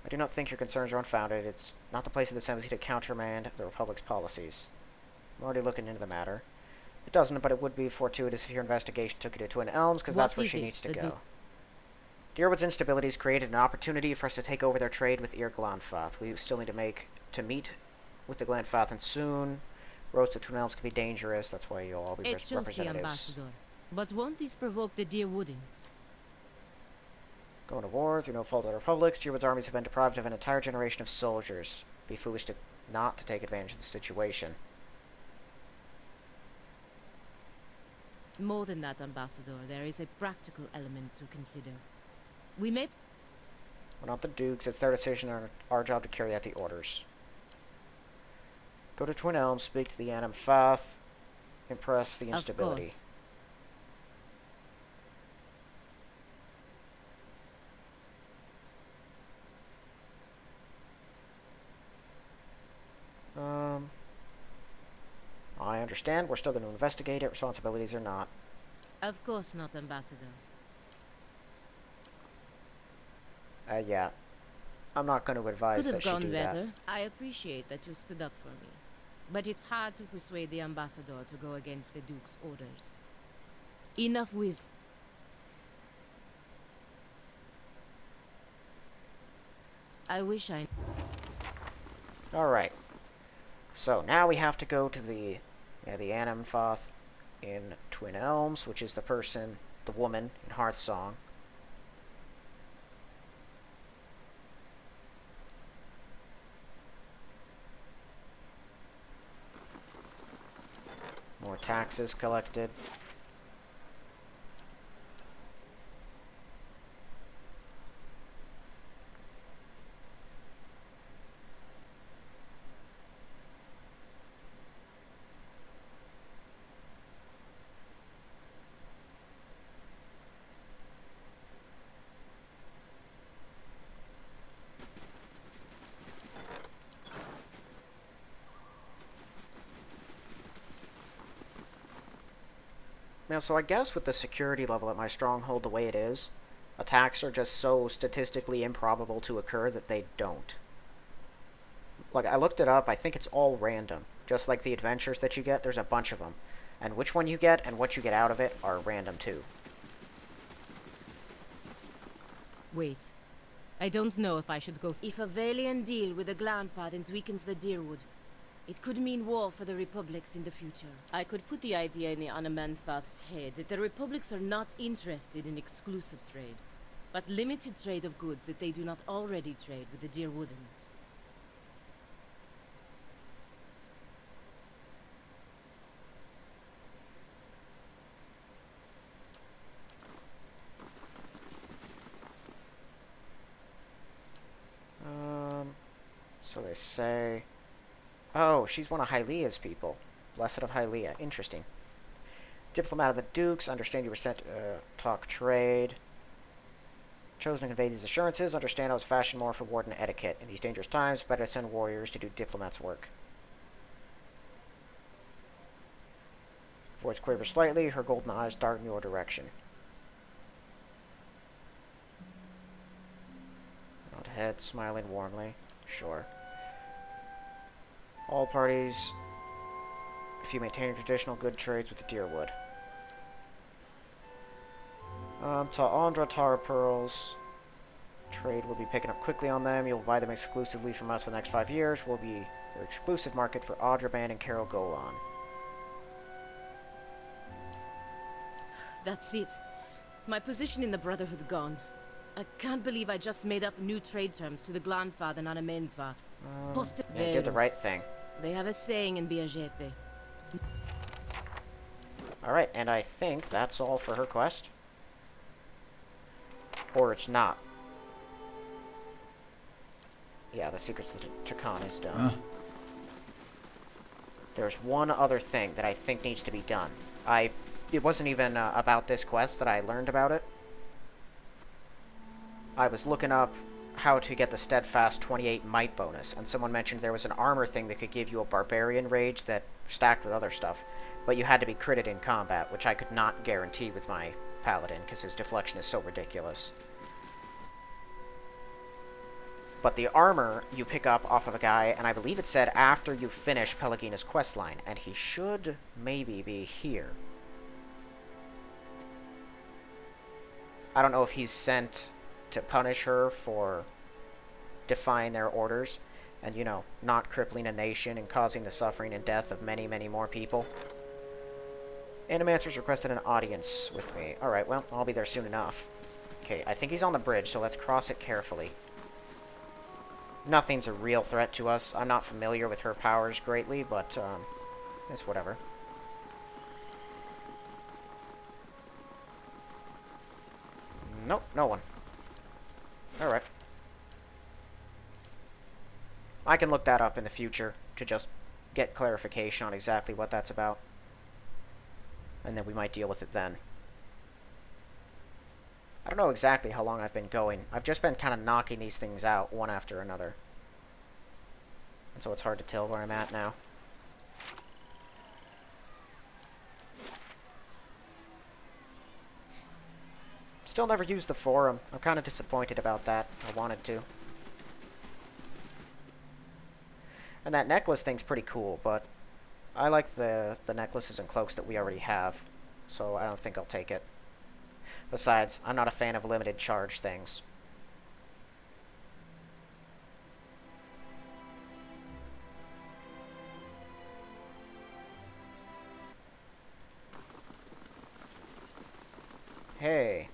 I do not think your concerns are unfounded. It's not the place of this embassy to countermand the Republic's policies. I'm already looking into the matter. It doesn't, but it would be fortuitous if your investigation took you to Twin Elms, because that's where she needs to go. Deerwood's instability has created an opportunity for us to take over their trade with Glanfath. We still need to meet with the Glanfathans soon. Roads to Twin Elms can be dangerous. That's why you'll all be representatives. Ambassador. But won't this provoke the Deerwoodans? Going to war through no fault of the Republic's, Deerwood's armies have been deprived of an entire generation of soldiers. Be foolish not to take advantage of the situation. More than that, Ambassador, there is a practical element to consider. We may... We're not the Dukes. It's their decision and our job to carry out the orders. Go to Twin Elms, speak to the Anam Fath, impress the instability. Of course. I understand. We're still going to investigate it. Responsibilities or not. Of course not, Ambassador. Yeah. I'm not going to advise that she do that. Could have gone better. I appreciate that you stood up for me. But it's hard to persuade the Ambassador to go against the Duke's orders. Enough wisdom. I wish I... Alright. So, now we have to go to the Anamfoth in Twin Elms, which is the woman in Hearthsong. More taxes collected. Now, so I guess with the security level at my stronghold the way it is, attacks are just so statistically improbable to occur that they don't. Like, I looked it up, I think it's all random. Just like the adventures that you get, there's a bunch of them. And which one you get and what you get out of it are random too. Wait. I don't know if I should go... If a Valian deal with the Glanfathans weakens the Deerwood, it could mean war for the Republics in the future. I could put the idea in the Anamanfath's head that the Republics are not interested in exclusive trade, but limited trade of goods that they do not already trade with the Deerwoodans. So they say... Oh, she's one of Hylia's people. Blessed of Hylia. Interesting. Diplomat of the Dukes. Understand you were sent to talk trade. Chosen to convey these assurances. Understand I was fashioned more for warden etiquette. In these dangerous times, better to send warriors to do diplomats' work. Voice quavers slightly. Her golden eyes dart in your direction. Nod head, smiling warmly. Sure. All parties, if you maintain traditional good trades with the Deerwood. Ta Andra Tara Pearls. Trade will be picking up quickly on them. You'll buy them exclusively from us for the next 5 years. We'll be your exclusive market for Adraban and Carol Golan. That's it. My position in the Brotherhood gone. I can't believe I just made up new trade terms to the Glanfad and Anamenfad. Yeah, you did the right thing. They have a saying in Biajepe. Alright, and I think that's all for her quest. Or it's not. Yeah, the Secrets of the Takan is done. There's one other thing that I think needs to be done. It wasn't even about this quest that I learned about it. I was looking up how to get the Steadfast 28 Might bonus, and someone mentioned there was an armor thing that could give you a Barbarian Rage that stacked with other stuff, but you had to be critted in combat, which I could not guarantee with my Paladin, because his deflection is so ridiculous. But the armor you pick up off of a guy, and I believe it said after you finish Pelagina's questline, and he should maybe be here. I don't know if he's sent to punish her for defying their orders and, you know, not crippling a nation and causing the suffering and death of many, many more people. Animancer's requested an audience with me. Alright, well, I'll be there soon enough. Okay, I think he's on the bridge, so let's cross it carefully. Nothing's a real threat to us. I'm not familiar with her powers greatly, but, it's whatever. Nope, no one. Alright. I can look that up in the future to just get clarification on exactly what that's about. And then we might deal with it then. I don't know exactly how long I've been going. I've just been kind of knocking these things out one after another. And so it's hard to tell where I'm at now. Still never used the forum. I'm kind of disappointed about that. I wanted to. And that necklace thing's pretty cool, but I like the necklaces and cloaks that we already have, so I don't think I'll take it. Besides, I'm not a fan of limited charge things. Hey.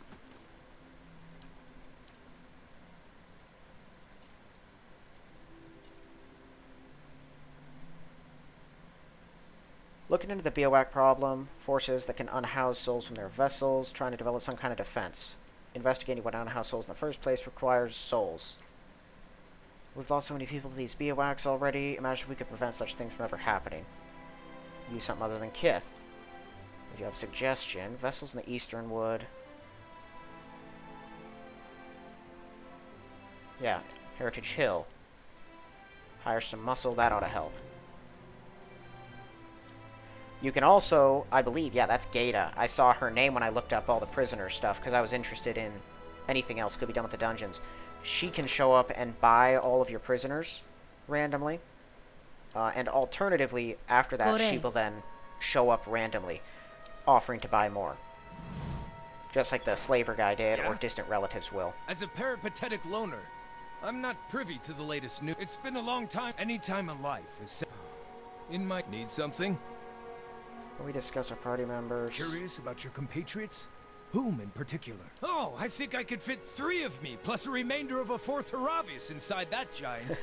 Looking into the biowac problem, forces that can unhouse souls from their vessels, trying to develop some kind of defense. Investigating what unhoused souls in the first place requires souls. We've lost so many people to these biowacs already. Imagine if we could prevent such things from ever happening. Use something other than Kith. If you have a suggestion, vessels in the Eastern would... Yeah, Heritage Hill. Hire some muscle, that ought to help. You can also, I believe, yeah, that's Gata. I saw her name when I looked up all the prisoner stuff, because I was interested in anything else could be done with the dungeons. She can show up and buy all of your prisoners randomly. And alternatively, after that, she will then show up randomly, offering to buy more. Just like the slaver guy did, or distant relatives will. As a peripatetic loner, I'm not privy to the latest news. It's been a long time. Any time in life is... In my... Need something? We discuss our party members. Curious about your compatriots? Whom in particular? Oh, I think I could fit 3 of me, plus a remainder of a 4th Haravius inside that giant.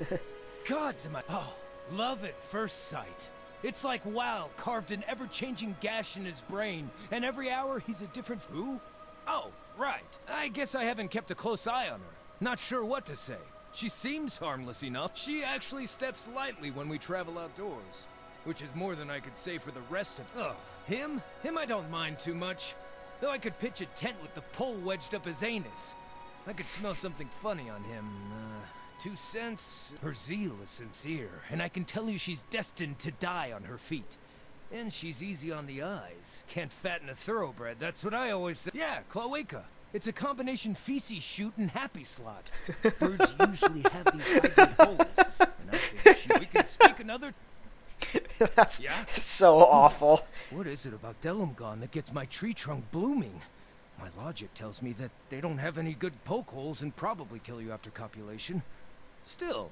Gods am I... Oh, love at first sight. It's like WoW carved an ever-changing gash in his brain, and every hour he's a different... Who? Oh, right. I guess I haven't kept a close eye on her. Not sure what to say. She seems harmless enough. She actually steps lightly when we travel outdoors. Which is more than I could say for the rest of... Ugh, him? Him I don't mind too much. Though I could pitch a tent with the pole wedged up his anus. I could smell something funny on him. 2 cents? Her zeal is sincere, and I can tell you she's destined to die on her feet. And she's easy on the eyes. Can't fatten a thoroughbred, that's what I always say. Yeah, cloaca. It's a combination feces shoot and happy slot. Birds usually have these hybrid holes, and I figure we can speak another... That's so awful. What is it about Delumgon that gets my tree trunk blooming? My logic tells me that they don't have any good poke holes and probably kill you after copulation. Still.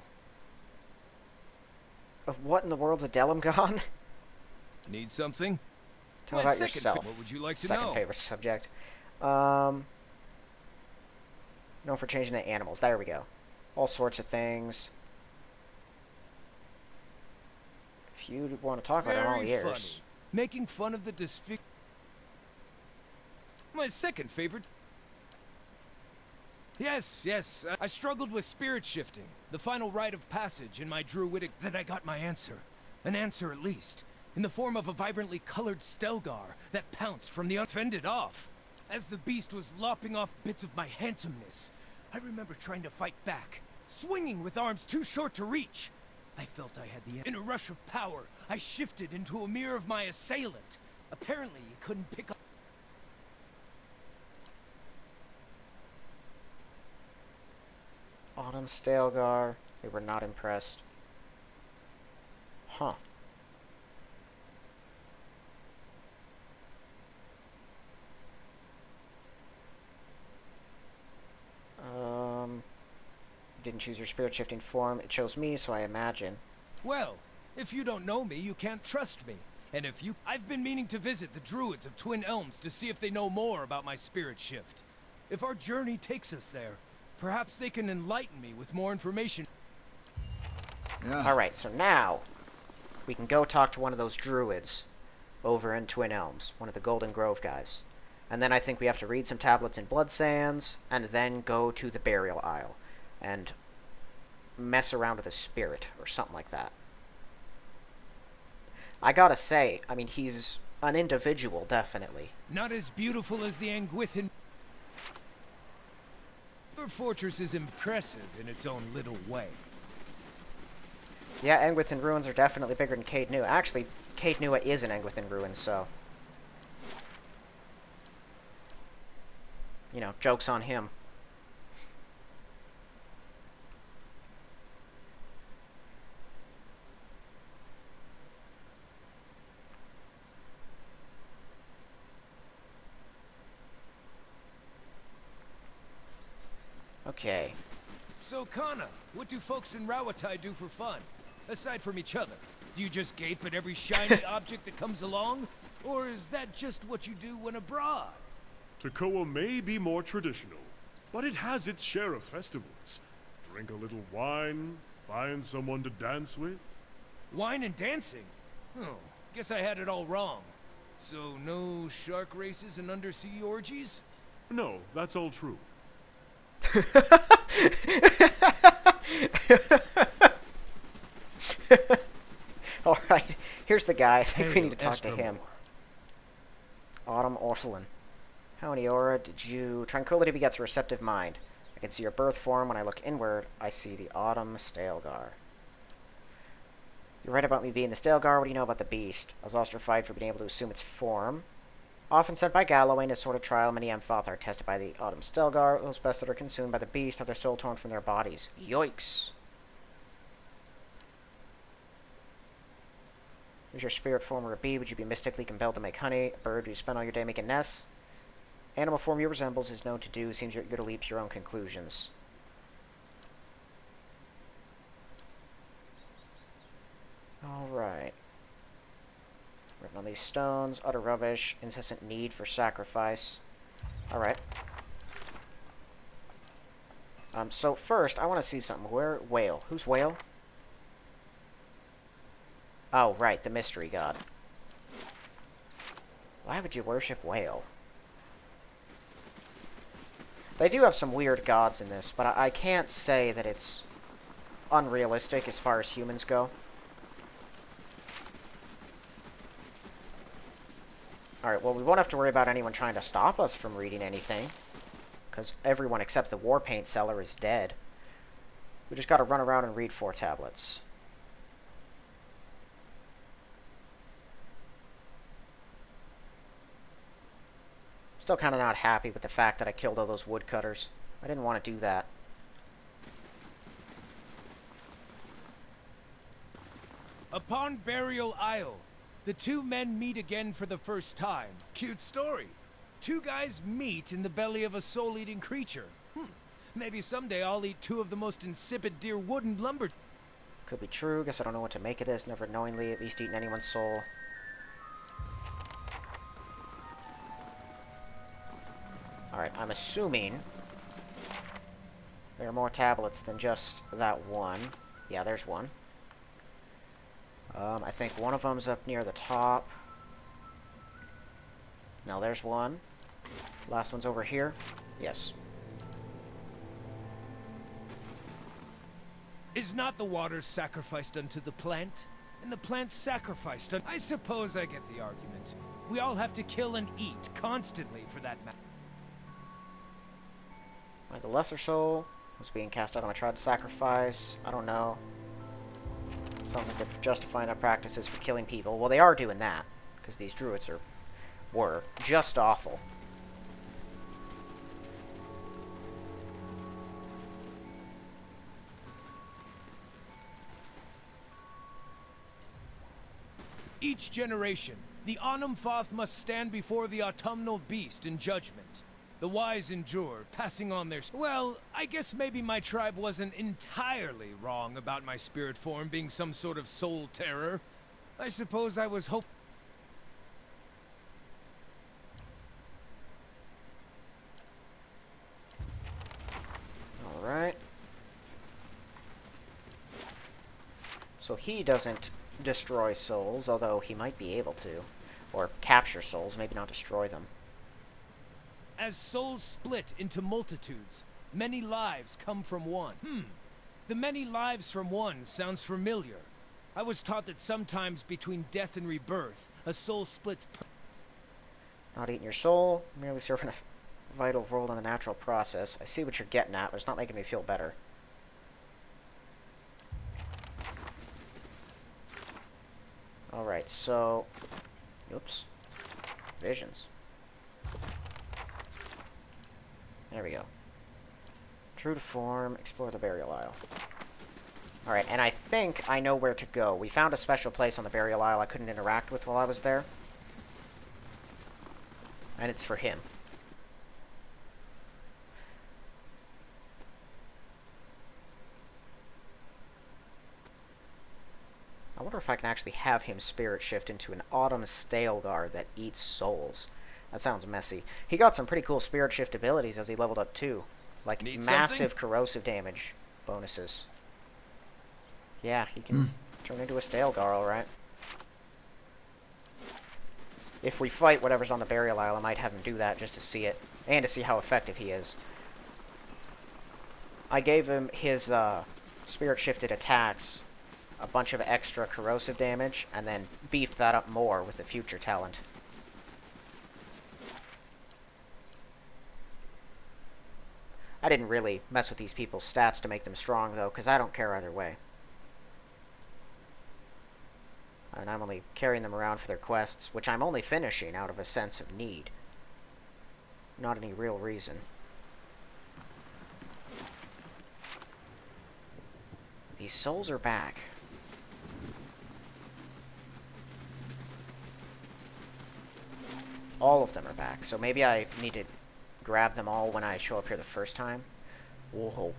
What in the world's a Delimgon? Need something? Tell about yourself. What would you like to Second know? favorite subject. Known for changing to animals. There we go. All sorts of things. If you want to talk about it, I'm all Very ears. funny. Making fun of the disfig... My second favorite... Yes, I struggled with spirit shifting. The final rite of passage in my druidic... Then I got my answer. An answer at least. In the form of a vibrantly colored Stelgar that pounced from the unfended off. As the beast was lopping off bits of my handsomeness, I remember trying to fight back, swinging with arms too short to reach. I felt I had the... In a rush of power, I shifted into a mirror of my assailant. Apparently, he couldn't pick up... Autumn Stelgar. They were not impressed. Huh. Didn't choose your spirit shifting form. It chose me, so I imagine. Well, if you don't know me, you can't trust me. And if you... I've been meaning to visit the druids of Twin Elms to see if they know more about my spirit shift. If our journey takes us there, perhaps they can enlighten me with more information. Yeah. Alright, so now we can go talk to one of those druids over in Twin Elms, one of the Golden Grove guys. And then I think we have to read some tablets in Blood Sands, and then go to the Burial Isle and mess around with a spirit or something like that. I gotta say, I mean, he's an individual, definitely. Not as beautiful as the Anguithin. Your fortress is impressive in its own little way. Yeah, Engwithin ruins are definitely bigger than Caed Nua. Actually, Caed Nua is an Engwithin ruin, so... You know, joke's on him. Okay. So, Kana, what do folks in Rawatai do for fun? Aside from each other? Do you just gape at every shiny object that comes along? Or is that just what you do when abroad? Tekoa may be more traditional, but it has its share of festivals. Drink a little wine, find someone to dance with. Wine and dancing? Oh, guess I had it all wrong. So, no shark races and undersea orgies? No, that's all true. Alright, here's the guy. I think we need to talk to him. Autumn Ortholin. Howdy, Aura. Did you... Tranquility begets a receptive mind. I can see your birth form. When I look inward, I see the Autumn Stelgar. You're right about me being the Stelgar. What do you know about the beast? I was ostracized for being able to assume its form. Often sent by Galloway in a sort of trial, many Amphoth are tested by the Autumn Stelgar. Those best that are consumed by the beast have their soul torn from their bodies. Yoicks! Is your spirit form or a bee? Would you be mystically compelled to make honey? A bird? Do you spend all your day making nests? Animal form you resembles is known to do. Seems you're to leap to your own conclusions. Alright. Written on these stones. Utter rubbish. Incessant need for sacrifice. Alright. So first, I want to see something. Where? Whale. Who's Whale? Oh, right. The mystery god. Why would you worship Whale? They do have some weird gods in this, but I can't say that it's unrealistic as far as humans go. Alright, well, we won't have to worry about anyone trying to stop us from reading anything, because everyone except the war paint seller is dead. We just gotta run around and read 4 tablets. Still kind of not happy with the fact that I killed all those woodcutters. I didn't want to do that. Upon Burial Isle, the two men meet again for the first time. Cute story. Two guys meet in the belly of a soul-eating creature. Maybe someday I'll eat two of the most insipid deer wooden lumber... Could be true. Guess I don't know what to make of this. Never knowingly at least eaten anyone's soul. Alright, I'm assuming there are more tablets than just that one. Yeah, there's one. I think one of them's up near the top. No, there's one. Last one's over here. Yes. Is not the water sacrificed unto the plant, and the plant sacrificed unto... I suppose I get the argument. We all have to kill and eat constantly for that matter. The lesser soul was being cast out on a trial to sacrifice. I don't know. Sounds like they're justifying their practices for killing people. Well, they are doing that, because these druids were just awful. Each generation, the Anumfoth must stand before the autumnal beast in judgment. The wise endure, passing on their... Well, I guess maybe my tribe wasn't entirely wrong about my spirit form being some sort of soul terror. I suppose I was Alright. So he doesn't destroy souls, although he might be able to. Or capture souls, maybe not destroy them. As souls split into multitudes, many lives come from one. The many lives from one sounds familiar. I was taught that sometimes between death and rebirth, a soul splits... Not eating your soul, merely serving a vital role in the natural process. I see what you're getting at, but it's not making me feel better. Alright, so... Oops. Visions. There we go. True to form, explore the burial isle. Alright, and I think I know where to go. We found a special place on the burial isle I couldn't interact with while I was there. And it's for him. I wonder if I can actually have him spirit shift into an autumn Stalgar that eats souls. That sounds messy. He got some pretty cool spirit shift abilities as he leveled up too. Like massive corrosive damage bonuses. Yeah, he can turn into a Stalgar, alright. If we fight whatever's on the burial isle, I might have him do that just to see it. And to see how effective he is. I gave him his spirit shifted attacks a bunch of extra corrosive damage, and then beefed that up more with the future talent. I didn't really mess with these people's stats to make them strong, though, because I don't care either way. And I'm only carrying them around for their quests, which I'm only finishing out of a sense of need. Not any real reason. These souls are back. All of them are back, so maybe I need to grab them all when I show up here the first time. Whoa.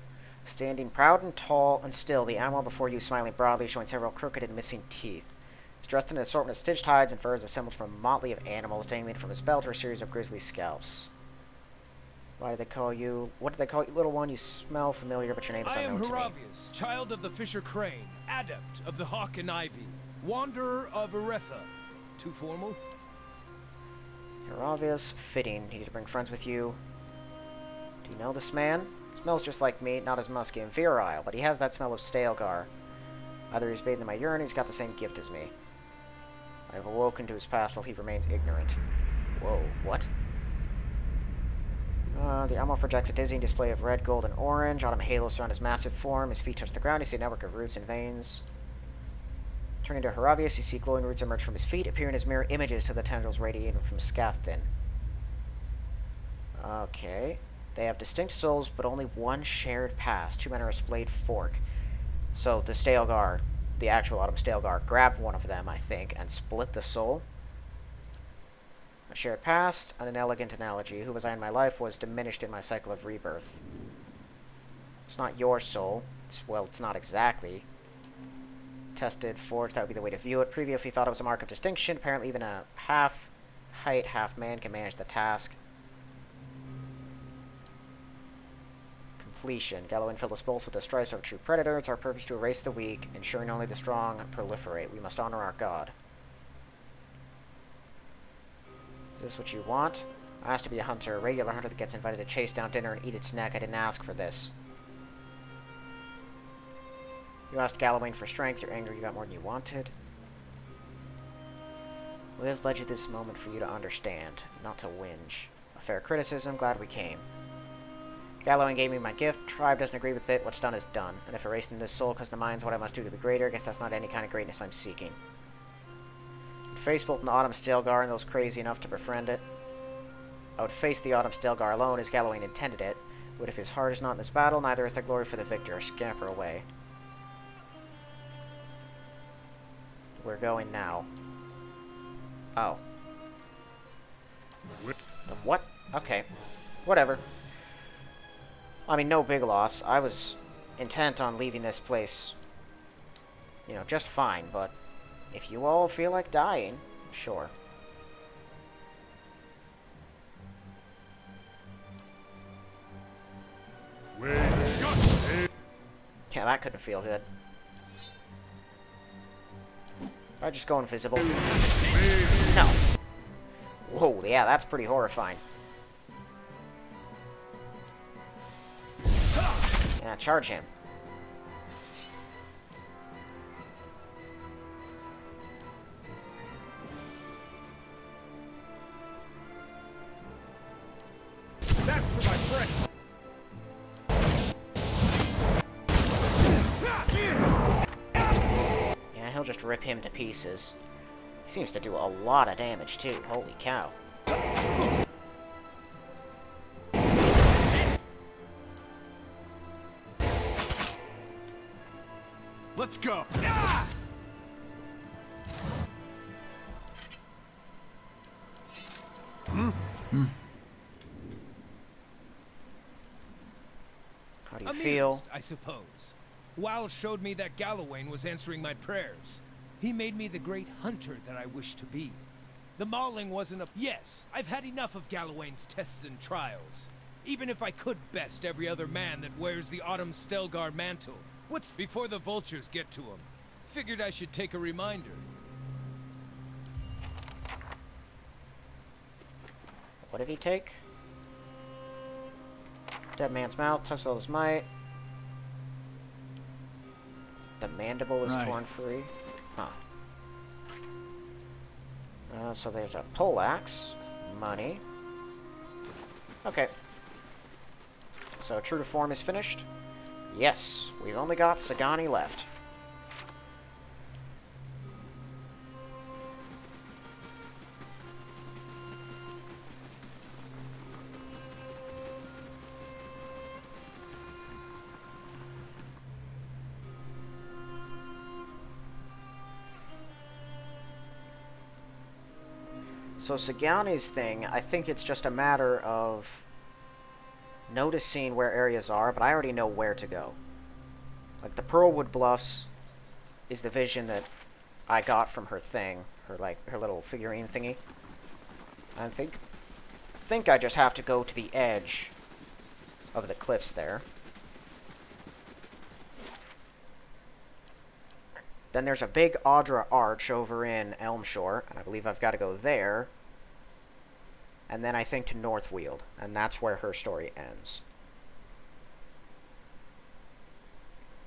Standing proud and tall and still, the animal before you smiling broadly, showing several crooked and missing teeth. He's dressed in an assortment of stitched hides and furs assembled from a motley of animals, dangling from his belt are a series of grisly scalps. Why do they call you... What do they call you, little one? You smell familiar, but your name is unknown to me. I am Haravius, child of the Fisher Crane, adept of the Hawk and Ivy, wanderer of Eretha. Too formal? Haravius, fitting. Need to bring friends with you. Do you know this man? Smells just like me, not as musky and virile, but he has that smell of Stalgar. Either he's bathed in my urine, he's got the same gift as me. I have awoken to his past while he remains ignorant. Whoa, what? The armor projects a dizzying display of red, gold, and orange. Autumn halos surround his massive form. His feet touch the ground. You see a network of roots and veins. Turning to Haravius, you see glowing roots emerge from his feet, appearing as mirror images to the tendrils radiating from Scathden. Okay. They have distinct souls, but only one shared past. Two men are a splayed fork. So the Stalgar, the actual Autumn Stalgar, grabbed one of them, I think, and split the soul. A shared past, and an elegant analogy. Who was I in my life was diminished in my cycle of rebirth. It's not your soul. Well, it's not exactly. Tested, forged, that would be the way to view it. Previously thought it was a mark of distinction. Apparently even a half-height, half-man can manage the task. Completion. Gallowin filled us both with the stripes of a true predator. It's our purpose to erase the weak, ensuring only the strong proliferate. We must honor our god. Is this what you want? I asked to be a hunter, a regular hunter that gets invited to chase down dinner and eat its neck. I didn't ask for this. You asked Gallowayne for strength. You're angry you got more than you wanted. Liz led you this moment for you to understand, not to whinge. A fair criticism. Glad we came. Gallowayne gave me my gift. Tribe doesn't agree with it. What's done is done. And if erasing this soul because the mind's what I must do to be greater, I guess that's not any kind of greatness I'm seeking. Face both in the Autumn Stilgar and those crazy enough to befriend it. I would face the Autumn Stilgar alone as Gallowayne intended it, but if his heart is not in this battle, neither is there glory for the victor. Scamper away. We're going now. Oh. What? Okay. Whatever. I mean, no big loss. I was intent on leaving this place, you know, just fine, but if you all feel like dying, sure. Yeah, that couldn't feel good. I just go invisible. No. Whoa, yeah, that's pretty horrifying. Yeah, charge him. That's for my friend. Yeah, he'll just rip him to pieces. He seems to do a lot of damage, too. Holy cow. Let's go. How do you Amused, feel? I suppose. Wal showed me that Gallowayne was answering my prayers. He made me the great hunter that I wish to be. The mauling wasn't a... Yes, I've had enough of Gallowayne's tests and trials. Even if I could best every other man that wears the Autumn Stelgar mantle. What's before the vultures get to him? Figured I should take a reminder. What did he take? Dead man's mouth, touched all his might. The mandible is torn free. Huh. So there's a poleaxe. Money. Okay. So true to form is finished? Yes. We've only got Sagani left. So Sagani's thing, I think it's just a matter of noticing where areas are, but I already know where to go. Like the Pearlwood Bluffs is the vision that I got from her thing, her little figurine thingy. I think I just have to go to the edge of the cliffs there. Then there's a big Audra Arch over in Elmshore, and I believe I've got to go there. And then I think to Northweald, and that's where her story ends.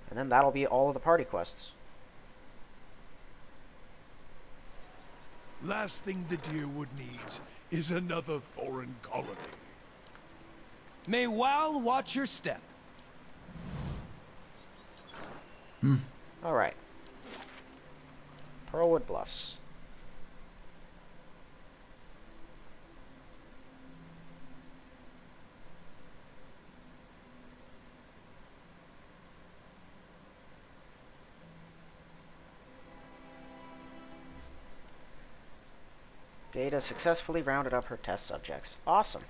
And then that'll be all of the party quests. Last thing the Deerwood needs is another foreign colony. May Wal watch your step. Alright. Pearlwood Bluffs. Gata successfully rounded up her test subjects. Awesome.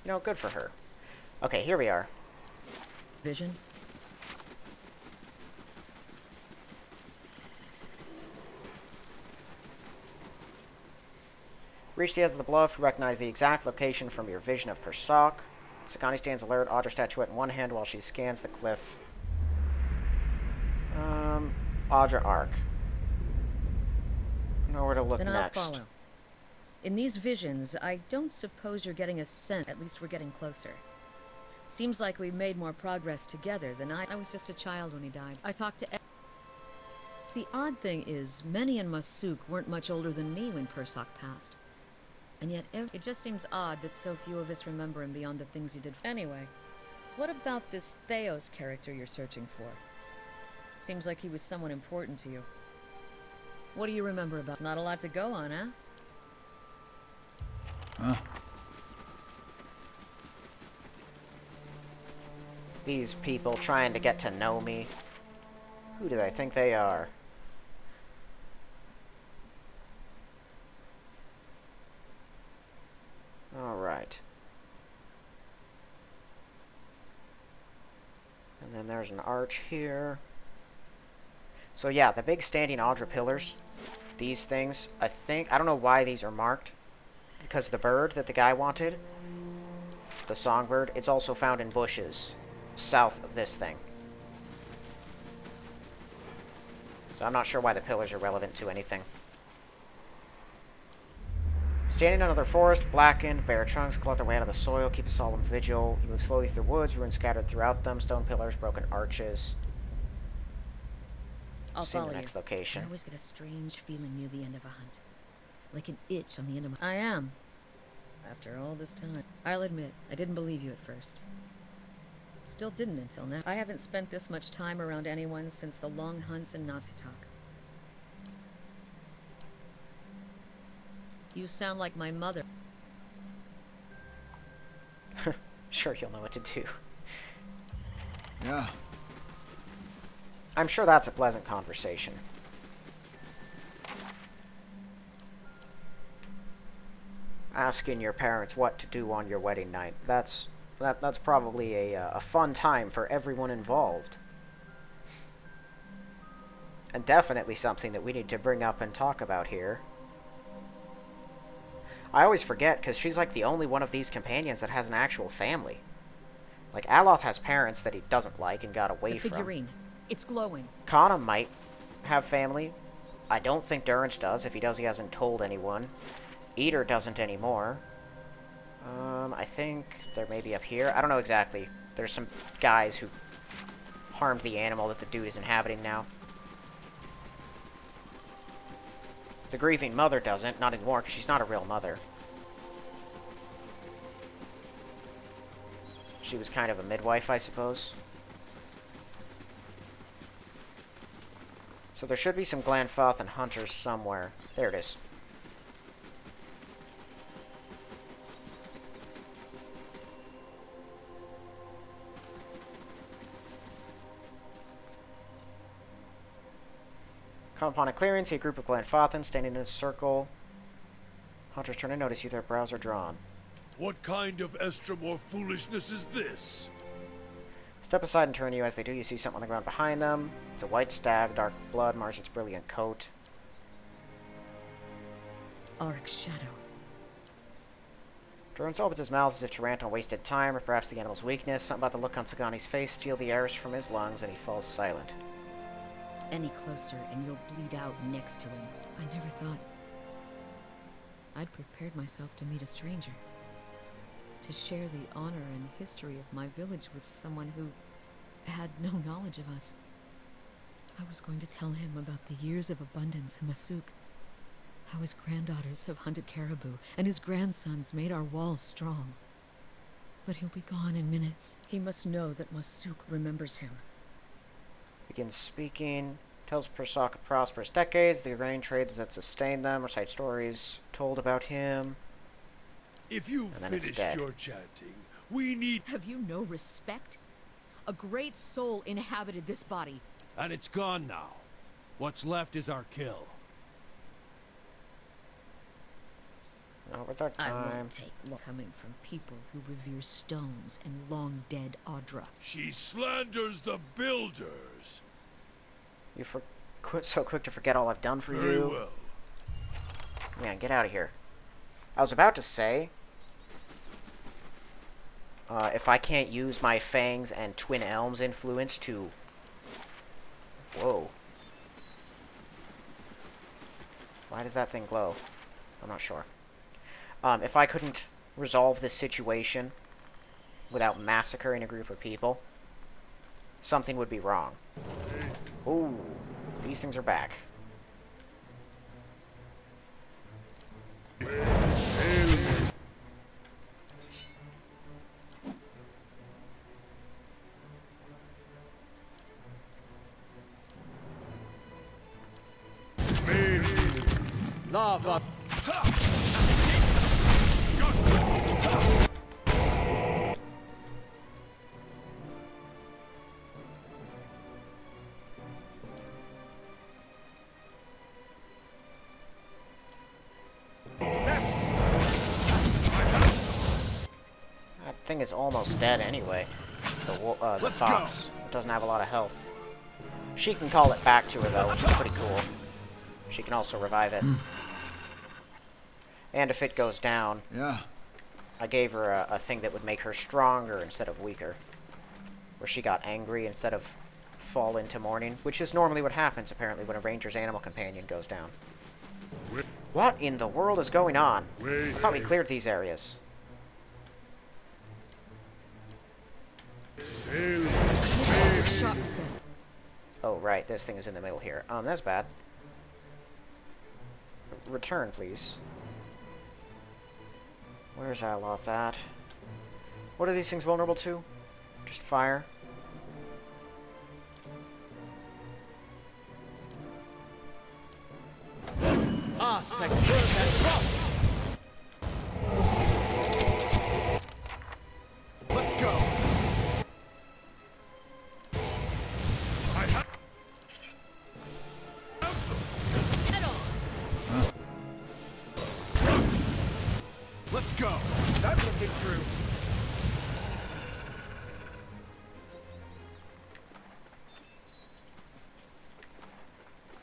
You know, good for her. Okay, here we are. Vision? Reach the edge of the bluff. You recognize the exact location from your vision of Persoc. Sagani stands alert, Audra statuette in one hand while she scans the cliff. Audra Arc. Know where to look Then next. I'll follow. In these visions, I don't suppose you're getting a sense. At least we're getting closer. Seems like we made more progress together than I was just a child when he died. I talked to The odd thing is, Meni and Masuk weren't much older than me when Persoc passed. And yet, it just seems odd that so few of us remember him beyond the things he did. Anyway, what about this Theos character you're searching for? Seems like he was someone important to you. What do you remember about? Not a lot to go on, huh? Huh. These people trying to get to know me. Who do they think they are? Alright. And then there's an arch here. So yeah, the big standing Audra pillars, these things, I don't know why these are marked. Because the bird that the guy wanted, the songbird, it's also found in bushes south of this thing. So I'm not sure why the pillars are relevant to anything. Standing under the forest, blackened, bare trunks claw their way out of the soil, keep a solemn vigil. You move slowly through woods, ruins scattered throughout them, stone pillars, broken arches. I'll See the follow next you. location. I always get a strange feeling near the end of a hunt. Like an itch on the end of my... I am. After all this time. I'll admit, I didn't believe you at first. Still didn't until now. I haven't spent this much time around anyone since the long hunts in Nasitok. You sound like my mother. Sure, you'll know what to do. Yeah. I'm sure that's a pleasant conversation. Asking your parents what to do on your wedding night. That's probably a fun time for everyone involved. And definitely something that we need to bring up and talk about here. I always forget, because she's like the only one of these companions that has an actual family. Like, Aloth has parents that he doesn't like and got away from. The figurine. It's glowing. Kana might have family. I don't think Durance does. If he does, he hasn't told anyone. Eater doesn't anymore. I think they're maybe up here. I don't know exactly. There's some guys who harmed the animal that the dude is inhabiting now. The grieving mother doesn't. Not anymore, because she's not a real mother. She was kind of a midwife, I suppose. So there should be some Glanfoth and hunters somewhere. There it is. Come upon a clearing, see a group of Glanfothans standing in a circle. Hunters turn and notice you, their brows are drawn. What kind of Estromor foolishness is this? Step aside and turn you. As they do, you see something on the ground behind them. It's a white stag, dark blood mars its brilliant coat. Auric's shadow. Durance opens his mouth as if to rant on wasted time, or perhaps the animal's weakness. Something about the look on Sagani's face steal the air from his lungs, and he falls silent. Any closer and you'll bleed out next to him. I never thought I'd prepared myself to meet a stranger. To share the honor and history of my village with someone who had no knowledge of us. I was going to tell him about the years of abundance in Masuk. How his granddaughters have hunted caribou, and his grandsons made our walls strong. But he'll be gone in minutes. He must know that Masuk remembers him. Begins speaking, tells Persoc of prosperous decades, the grain trades that sustained them, recite stories told about him. If you've finished your chanting, we need... Have you no respect? A great soul inhabited this body. And it's gone now. What's left is our kill. Not with our I time. won't take long coming from people who revere stones and long-dead Audra. She slanders the builders. You quit so quick to forget all I've done for Very you. well. Man, get out of here. I was about to say, if I can't use my Fangs and Twin Elms influence to... Whoa. Why does that thing glow? I'm not sure. If I couldn't resolve this situation without massacring a group of people, something would be wrong. Ooh, these things are back. Lava. That thing is almost dead anyway. The fox. It doesn't have a lot of health. She can call it back to her though, which is pretty cool. She can also revive it. And if it goes down, I gave her a thing that would make her stronger instead of weaker. Where she got angry instead of fall into mourning, which is normally what happens apparently when a ranger's animal companion goes down. What in the world is going on? I thought we cleared these areas. Oh, right, this thing is in the middle here. That's bad. Return, please. Where's Aloth at? What are these things vulnerable to? Just fire? Ah, thanks for that. Let's go. Let's go. That's looking through.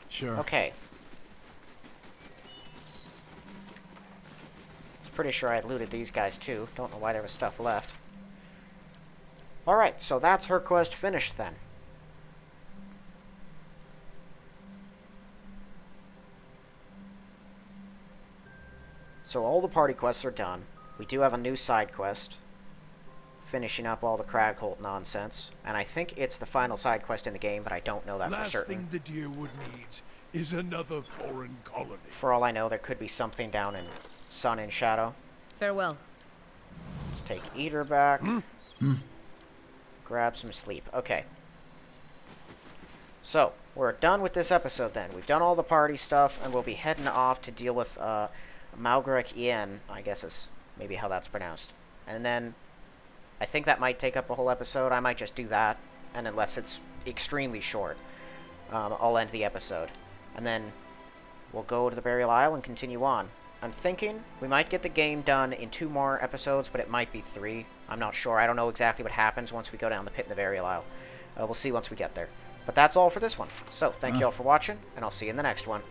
Sure. Okay. Pretty sure I looted these guys too. Don't know why there was stuff left. Alright, so that's her quest finished then. So all the party quests are done. We do have a new side quest. Finishing up all the Cragholt nonsense. And I think it's the final side quest in the game, but I don't know that for certain. Last thing the Deerwood needs is another foreign colony. For all I know, there could be something down in Sun and Shadow. Farewell. Let's take Eater back. Grab some sleep. Okay. So, we're done with this episode then. We've done all the party stuff, and we'll be heading off to deal with Malgrek Ien, I guess is maybe how that's pronounced. And then, I think that might take up a whole episode. I might just do that, and unless it's extremely short, I'll end the episode. And then, we'll go to the Burial Isle and continue on. I'm thinking we might get the game done in 2 more episodes, but it might be 3. I'm not sure. I don't know exactly what happens once we go down the pit in the Burial Isle. We'll see once we get there. But that's all for this one. So, thank you all for watching, and I'll see you in the next one.